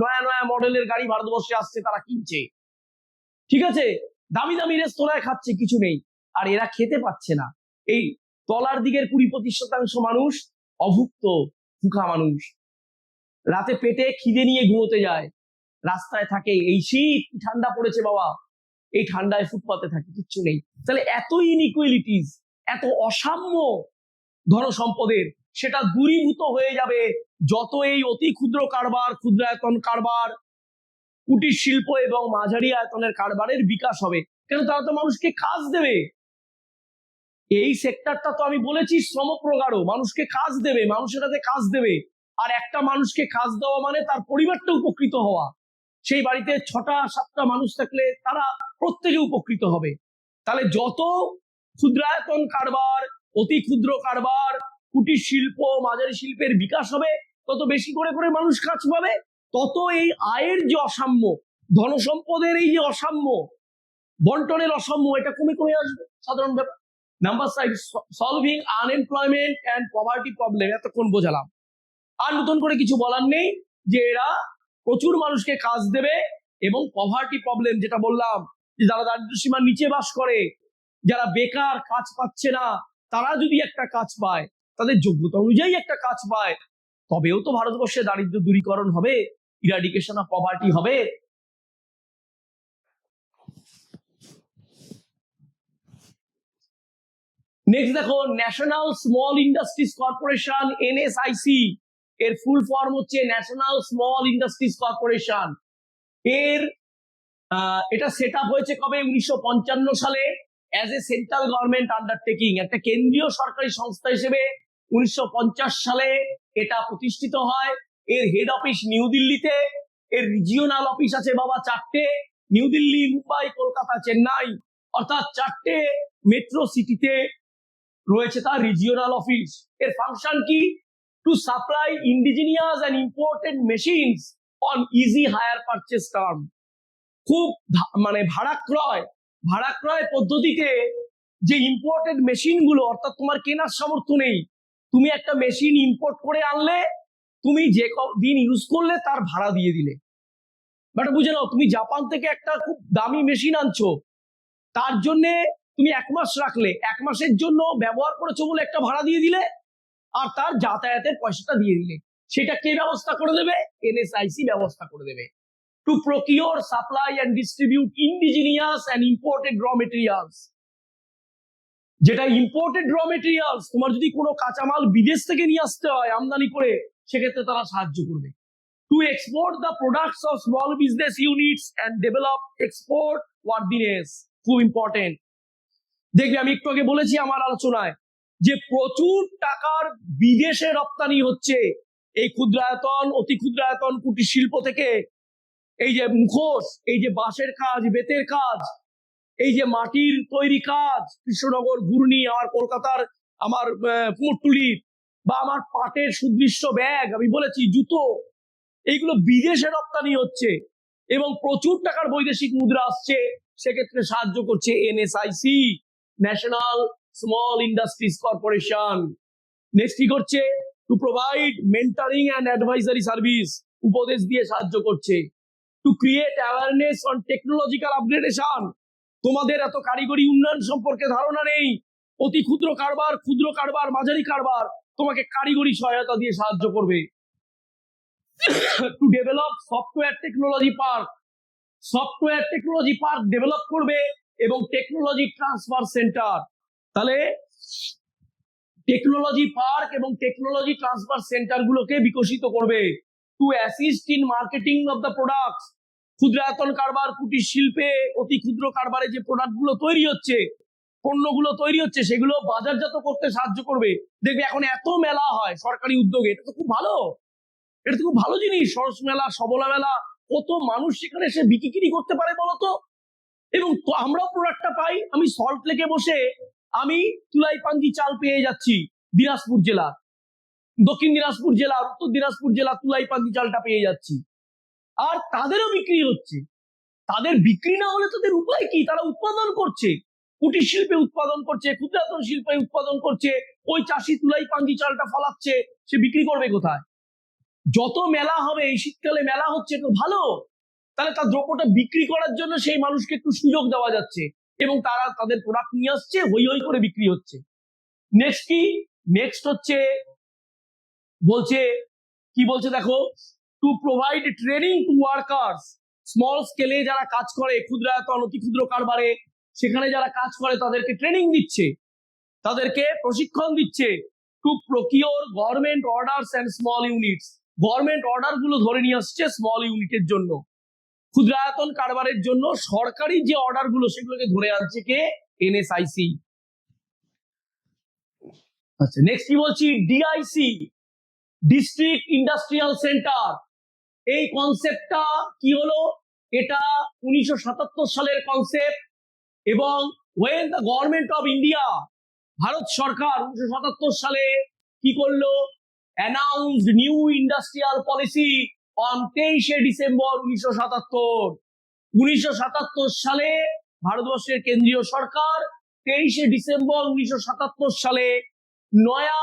নয়া নয়া মডেলের গাড়ি ভারতবর্ষে আসছে, তারা কিনছে, ঠিক আছে, দামি দামি রেস্তোরাঁয় খাচ্ছে, কিছু নেই। আর এরা খেতে পাচ্ছে না। এই তলার দিকের 20-25% মানুষ অভুক্ত, ভুখা মানুষ, রাতে পেটে খিদে নিয়ে ঘুমোতে যায়, রাস্তায় থাকে, এই শীত ঠান্ডা পড়েছে বাবা, এই ঠান্ডায় ফুটপাতে থাকে, কিচ্ছু নেই। তাহলে এত ইনইকুয়ালিটিস, এত অসাম্য ধন সম্পদের, সেটা দূরীভূত হয়ে যাবে যত এই অতি ক্ষুদ্র কারবার, ক্ষুদ্রায়তন কারবার, কুটির শিল্প এবং মাঝারি আয়তনের কারবারের বিকাশ হবে। কেন, তারা তো মানুষকে কাজ দেবে, এই সেক্টরটা তো আমি বলেছি শ্রম প্রগাঢ়, মানুষকে কাজ দেবে, মানুষের হাতে কাজ দেবে। আর একটা মানুষকে কাজ দেওয়া মানে তার পরিবারটা উপকৃত হওয়া, সেই বাড়িতে 6টা-7টা মানুষ থাকলে তারা প্রত্যেকে উপকৃত হবে। তাহলে যত ক্ষুদ্রায়তন কারবার, অতি ক্ষুদ্র কারবার, কুটির শিল্প, মাঝারি শিল্পের বিকাশ হবে, তত বেশি করে করে মানুষ কাজ পাবে, তত এই আয়ের যে অসাম্য, ধন সম্পদের এই যে অসাম্য, বন্টনের অসাম্য, এটা কমে কমে আসবে, সাধারণ ব্যাপার। Number 5, solving unemployment and poverty problem, এতক্ষণ বোঝালাম। আর নতুন করে কিছু বলার নেই, যে এরা প্রচুর মানুষকে কাজ দেবে এবং পভার্টি প্রবলেম যেটা বললাম, যে যারা দারিদ্র সীমার নিচে বাস করে, যারা বেকার কাজ পাচ্ছে না, তারা যদি একটা কাজ পায়, তাদের যোগ্যতা অনুযায়ী একটা কাজ পায়, তবেও তো ভারতবর্ষে দারিদ্র দূরীকরণ হবে, ইরাডিকেশন অফ পভার্টি হবে। নেক্সট দেখো, ন্যাশনাল স্মল ইন্ডাস্ট্রিজ কর্পোরেশন, এনএসআইসি, এর ফুল ফর্ম হচ্ছে ন্যাশনাল স্মল ইন্ডাস্ট্রিজ কর্পোরেশন। এর এটা সেট আপ হয়েছে কবে? 1955 সালে as a central government undertaking, একটা কেন্দ্রীয় সরকারি সংস্থা হিসেবে 1950 সালে এটা প্রতিষ্ঠিত হয়। এর হেড অফিস নিউ দিল্লিতে। এর রিজিওনাল অফিস আছে বাবা চারটে, নিউ দিল্লি, মুম্বাই, কলকাতা, চেন্নাই, অর্থাৎ চারটে মেট্রো সিটিতে রয়েছে তার রিজিওনাল অফিস। এর ফাংশন কি? To supply indigenous and imported machines on easy hire purchase term. খুব মানে ভাড়া ক্রয় পদ্ধতিতে যে ইম্পোর্টেড মেশিন গুলো, অর্থাৎ তোমার কেনার সামর্থ্য নেই, তুমি একটা মেশিন ইম্পোর্ট করে আনলে, তুমি যে দিন ইউজ করলে তার ভাড়া দিয়ে দিলে। বাট বুঝে নাও, তুমি জাপান থেকে একটা খুব দামি মেশিন আনছো, তার জন্য তুমি 1 মাস রাখলে, 1 মাসের জন্য ব্যবহার করেছো বলে একটা ভাড়া দিয়ে দিলে, আর তার যাতায়াতের পয়সাটা দিয়ে দিলে। সেটা কে ব্যবস্থা করে দেবে? এনএসআইসি ব্যবস্থা করে দেবে। To procure, supply and distribute indigenous and imported raw materials. যেটা ইম্পোর্টেড র মেটেরিয়ালস, তোমার যদি কোনো কাঁচামাল বিদেশ থেকে নিয়ে আসতে হয় আমদানি করে, সেক্ষেত্রে তারা সাহায্য করবে। Two export the products of small business units and develop export ওয়ার্দিনেস। খুব ইম্পর্টেন্ট। দেখবে আমি একটু আগে বলেছি আমার আলোচনায়, যে প্রচুর টাকার বিদেশে রপ্তানি হচ্ছে এই ক্ষুদ্রায়তন, অতি ক্ষুদ্রায়তন কুটির শিল্প থেকে। এই যে মুখোশ, এই যে বাঁশের কাজ, বেতের কাজ, এই যে মাটির তৈরি কাজ, কৃষ্ণনগর, ঘূর্ণি, আমার কলকাতার, আমার কুমোরটুলি, বা আমার পাটের সুদৃশ্য ব্যাগ, আমি বলেছি জুতো, এইগুলো বিদেশে রপ্তানি হচ্ছে এবং প্রচুর টাকার বৈদেশিক মুদ্রা আসছে। সেক্ষেত্রে সাহায্য করছে NSIC, national small industries corporation. Next কি করছে? To provide mentoring and advisory service, উপদেশ দিয়ে সাহায্য করছে। To create awareness on technological upgradation, তোমাদের এত কারিগরি উন্নয়ন সম্পর্কে ধারণা নেই, অতি ক্ষুদ্র কারবার, মাঝারি কারবার, তোমাকে কারিগরি সহায়তা দিয়ে সাহায্য করবে। To develop software technology park develop করবে এবং টেকনোলজি ট্রান্সফার সেন্টার। তাহলে টেকনোলজি পার্ক এবং টেকনোলজি ট্রান্সফার সেন্টার গুলোকে বিকশিত করবে। To assist in marketing of the products, ক্ষুদ্রায়তন কারবার, কুটির শিল্পে, অতি ক্ষুদ্র কারবারে যে প্রোডাক্ট গুলো তৈরি হচ্ছে, পণ্যগুলো তৈরি হচ্ছে, সেগুলো বাজারজাত করতে সাহায্য করবে। দেখবে এখন এত মেলা হয় সরকারি উদ্যোগে, এটা তো খুব ভালো, এটা তো খুব ভালো জিনিস। সরস মেলা, সবলা মেলা, কত মানুষ সেখানে এসে বিক্রি করতে পারে বলতো। এবং তো আমরাও প্রোডাক্টটা পাই। আমি সল্ট লেকে বসে আমি তুলাইপাঞ্জি চাল পেয়ে যাচ্ছি, দিনাজপুর জেলা, দক্ষিণ দিনাজপুর জেলা, উত্তর দিনাজপুর জেলা, তুলাইপাঞ্জি চালটা পেয়ে যাচ্ছি, আর তাদেরও বিক্রি হচ্ছে। তাদের বিক্রি না হলে তাদের উপায় কি? তারা উৎপাদন করছে, কুটির শিল্পে উৎপাদন করছে, ক্ষুদ্রায়তন শিল্পে উৎপাদন করছে, ওই চাষি তুলাইপাঞ্জি চালটা ফলাচ্ছে, সে বিক্রি করবে কোথায়? যত মেলা হবে, এই শীতকালে মেলা হচ্ছে তো ভালো, তাহলে তার দ্রব্যটা বিক্রি করার জন্য সেই মানুষকে একটু সুযোগ দেওয়া যাচ্ছে এবং তারা তাদের প্রোডাক্ট নিয়ে আসছে, হই হই করে বিক্রি হচ্ছে। নেক্সট কি? নেক্সট হচ্ছে বলছে, কি বলছে দেখো, to provide training two workers, small স্কেলে যারা কাজ করে, ক্ষুদ্রায়তন, অতি ক্ষুদ্র কারবারে, সেখানে যারা কাজ করে তাদেরকে ট্রেনিং দিচ্ছে, তাদেরকে প্রশিক্ষণ দিচ্ছে। To procure government orders and small units, government order গুলো ধরে নিয়ে আসছে স্মল ইউনিটের জন্য, ক্ষুদ্রায়তন কারবারের জন্য সরকারি যে অর্ডার গুলো সেগুলোকে ধরে আনছে কে? এনএসআইসি। আচ্ছা, নেক্সট কি বলছি? DIC, district industrial centre. এই কনসেপ্টটা কি হলো? এটা 1977 সালের কনসেপ্ট এবং when the government of India, Bharat সরকার 1977 সালে কি করলো? Announce new industrial policy on 23 December 1977। 1977 সালে ভারতবর্ষের কেন্দ্রীয় সরকার 23 ডিসেম্বর 1977 সালে নয়া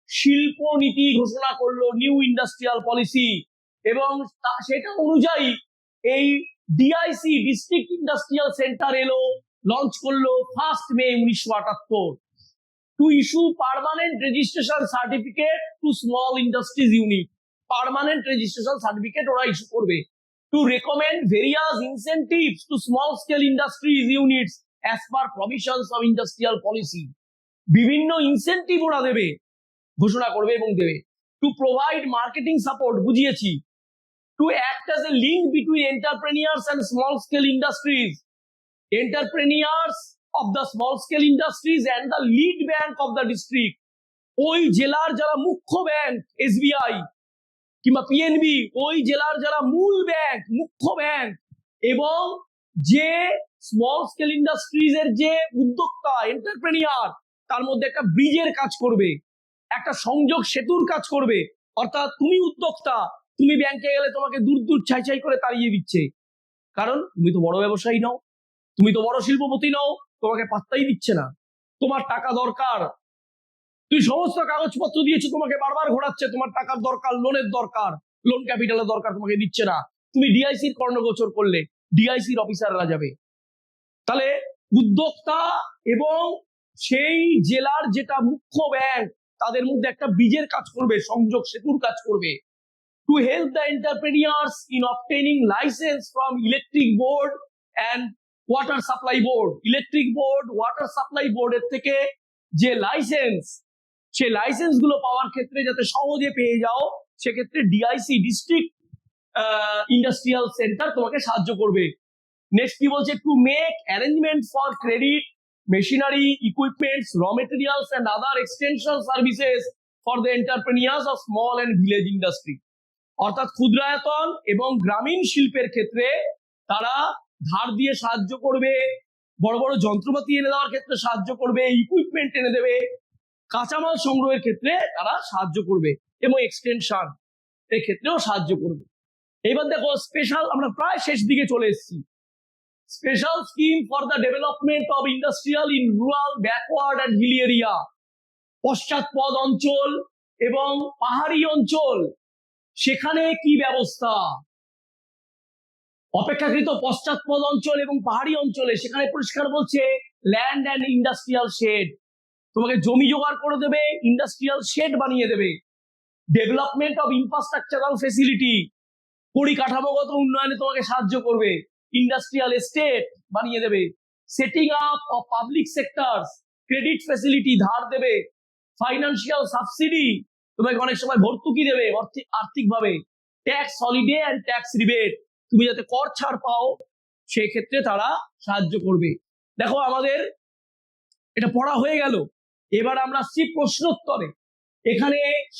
শিল্প নীতি ঘোষণা করলো, নিউ ইন্ডাস্ট্রিয়াল পলিসি, এবং সেটা অনুযায়ী এই ডিআইসি ডিস্ট্রিক্ট ইন্ডাস্ট্রিয়াল সেন্টার এলো, লঞ্চ করলো 1 May 1978 to issue permanent registration certificate to small industries unit. Permanent registration certificate ওরা ইস্যু করবে। To recommend various incentives to small scale industries units as per provisions of industrial policy. বিভিন্ন ইনসেন্টিভ ওরা দেবে, ঘোষণা করবে এবং দেবে। টু প্রোভাইড মার্কেটিং সাপোর্ট, বুঝিয়েছি। To act as a link between entrepreneurs and small scale industries, entrepreneurs of the small scale industries and the lead bank of the district. ওই জেলার যারা মুখ্য ব্যাংক এসবিআই কিংবা পিএনবি, ওই জেলার যারা মূল ব্যাংক, মুখ্য ব্যাংক, এবং যে স্মল স্কেল ইন্ডাস্ট্রিজ এর যে উদ্যোক্তা এন্টারপ্রেনিয়ার, তার মধ্যে একটা ব্রিজের কাজ করবে, একটা সংযোগ সেতুর কাজ করবে। অর্থাৎ তুমি উদ্যোক্তা, তুমি ব্যাংকে গেলে তোমাকে দূর দূর ছাই ছাই করে তাড়িয়ে দিচ্ছে, কারণ তুমি তো বড় ব্যবসায়ী নও, তুমি তো বড় শিল্পপতি নও, তোমাকে পাত্তাই দিচ্ছে না। তোমার টাকা দরকার, তুই সমস্ত কাগজপত্র দিয়েছো, তোমাকে বারবার ঘোরাচ্ছে, তোমার টাকার দরকার, লোনের দরকার, লোন ক্যাপিটালের দরকার, তোমাকে দিচ্ছে না। তুমি ডিআইসির কর্ণগোচর করলে, ডিআইসির অফিসাররা যাবে। তাহলে উদ্যোক্তা এবং সেই জেলার যেটা মুখ্য ব্যাংক, তাদের মধ্যে একটা ব্রিজের কাজ করবে, সংযোগ সেতুর কাজ করবে। To help the এন্টারপ্রেনিয়ার্স in obtaining licence from electric board and water supply board. Electric board, water supply বোর্ডের থেকে যে লাইসেন্স, সেই লাইসেন্স গুলো পাওয়ার ক্ষেত্রে যাতে সহজে পেয়ে যাও, সেক্ষেত্রে ডিআইসি ডিস্ট্রিক্ট ইন্ডাস্ট্রিয়াল সেন্টার তোমাকে সাহায্য করবে। নেক্সট কি বলছে? To make arrangement for credit, machinery, equipments, raw materials and other extension services for the এন্টারপ্রেনিয়ার্স of small and village industry. অর্থাৎ ক্ষুদ্রায়তন এবং গ্রামীণ শিল্পের ক্ষেত্রে তারা ধার দিয়ে সাহায্য করবে, বড় বড় যন্ত্রপাতি এনে দেওয়ার ক্ষেত্রে সাহায্য করবে, ইকুইপমেন্ট এনে দেবে, কাঁচামাল সংগ্রহের ক্ষেত্রে তারা সাহায্য করবে, এবং এক্সটেনশন এর ক্ষেত্রেও সাহায্য করবে। এবার দেখো স্পেশাল, আমরা প্রায় শেষ দিকে চলে এসেছি। Special scheme for the development of industrial in rural, backward and hill area. পশ্চাৎপদ অঞ্চল এবং পাহাড়ি অঞ্চল, সেখানে কি ব্যবস্থা? অপেক্ষাকৃত পশ্চাৎপদ অঞ্চল এবং পাহাড়ি অঞ্চলে সেখানে পরিষ্কার বলছে ল্যান্ড অ্যান্ড ইন্ডাস্ট্রিয়াল শেড, তোমাকে জমি জোগাড় করে দেবে, ইন্ডাস্ট্রিয়াল শেড বানিয়ে দেবে। ডেভেলপমেন্ট অফ ইনফ্রাস্ট্রাকচারাল ফেসিলিটি, পরিকাঠামোগত উন্নয়নে তোমাকে সাহায্য করবে, ইন্ডাস্ট্রিয়াল এস্টেট বানিয়ে দেবে। Setting up of public sectors, credit facility, ধার দেবে। ফাইন্যান্সিয়াল সাবসিডি, তোমাকে অনেক সময় ভর্তুকি দেবে আর্থিকভাবে। Tax holiday and tax rebate, তুমি যাতে কর ছাড় পাও সেই ক্ষেত্রে তারা সাহায্য করবে। দেখো আমাদের এটা পড়া হয়ে গেল, এবার আমরা আসছি প্রশ্নোত্তরে। এখানে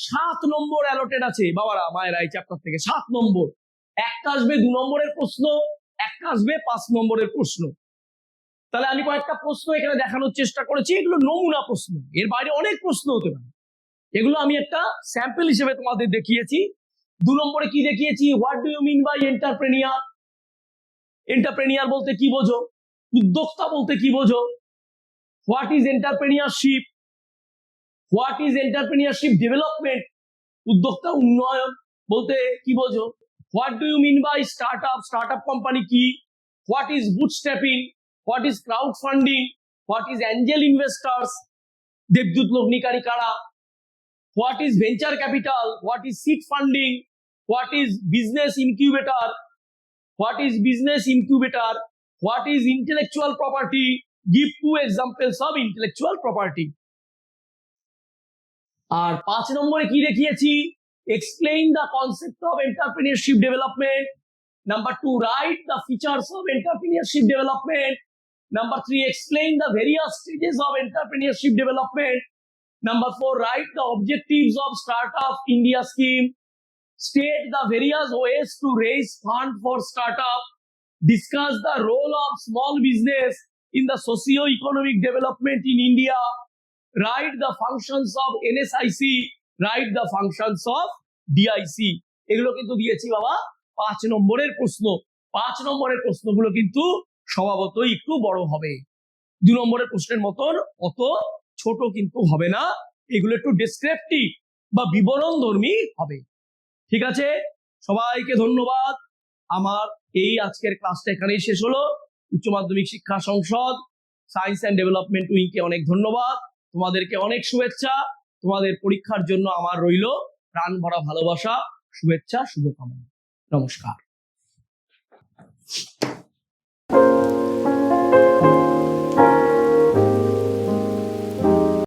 7 নম্বর অ্যালোটেড আছে বাবারা মায়েরা, এই চ্যাপ্টার থেকে 7 নম্বর। একটা আসবে 2 নম্বরের প্রশ্ন, একটা আসবে 5 নম্বরের প্রশ্ন। তাহলে আমি কয়েকটা প্রশ্ন এখানে দেখানোর চেষ্টা করেছি, এগুলো নমুনা প্রশ্ন, এর বাইরে অনেক প্রশ্ন হতে পারে। এগুলো আমি একটা স্যাম্পল হিসেবে তোমাদের দেখিয়েছি। 2 নম্বরে কি দেখিয়েছি? What do you mean by entrepreneur? Entrepreneur বলতে কি বোঝো? উদ্যোক্তা বলতে কি বোঝো? What is entrepreneurship? What is entrepreneurship development? উদ্যোক্তা উন্নয়ন বলতে কি বোঝো? What do you mean by startup? Startup company কি? What is bootstrapping? What is crowd funding? What is angel investors? দেবদূত লগ্নিকারী কারা? What is venture capital? What is seed funding? What is business incubator? What is business incubator? What is intellectual property? Give 2 examples of intellectual property. আর 5 নম্বরে কি দেখিয়েছি? Explain the concept of entrepreneurship development. Number 2, write the features of entrepreneurship development. Number 3, explain the various stages of entrepreneurship development. Number 4, write the objectives of Startup India scheme. State the various ways to raise fund for startup. Discuss the role of small business in the socio-economic development in India. Write the functions of NSIC. Write the functions of DIC. এগুলো কিন্তু দিয়েছি বাবা 5 নম্বরের প্রশ্ন। 5 নম্বরের প্রশ্নগুলো কিন্তু স্বভাবতই একটু বড় হবে, 2 নম্বরের প্রশ্নের মতন অত ছোট কিন্তু হবে না। এগুলো একটু ডেসক্রিপটিভ বা বিবরণধর্মী হবে। ঠিক আছে, সবাইকে ধন্যবাদ। আমার এই আজকের ক্লাসটা এখানেই শেষ হলো। উচ্চ মাধ্যমিক শিক্ষা সংসদ সায়েন্স অ্যান্ড ডেভেলপমেন্ট উইংকে অনেক ধন্যবাদ, তোমাদেরকে অনেক শুভেচ্ছা। তোমাদের পরীক্ষার জন্য আমার রইল প্রাণ ভরা ভালোবাসা, শুভেচ্ছা, শুভকামনা। নমস্কার।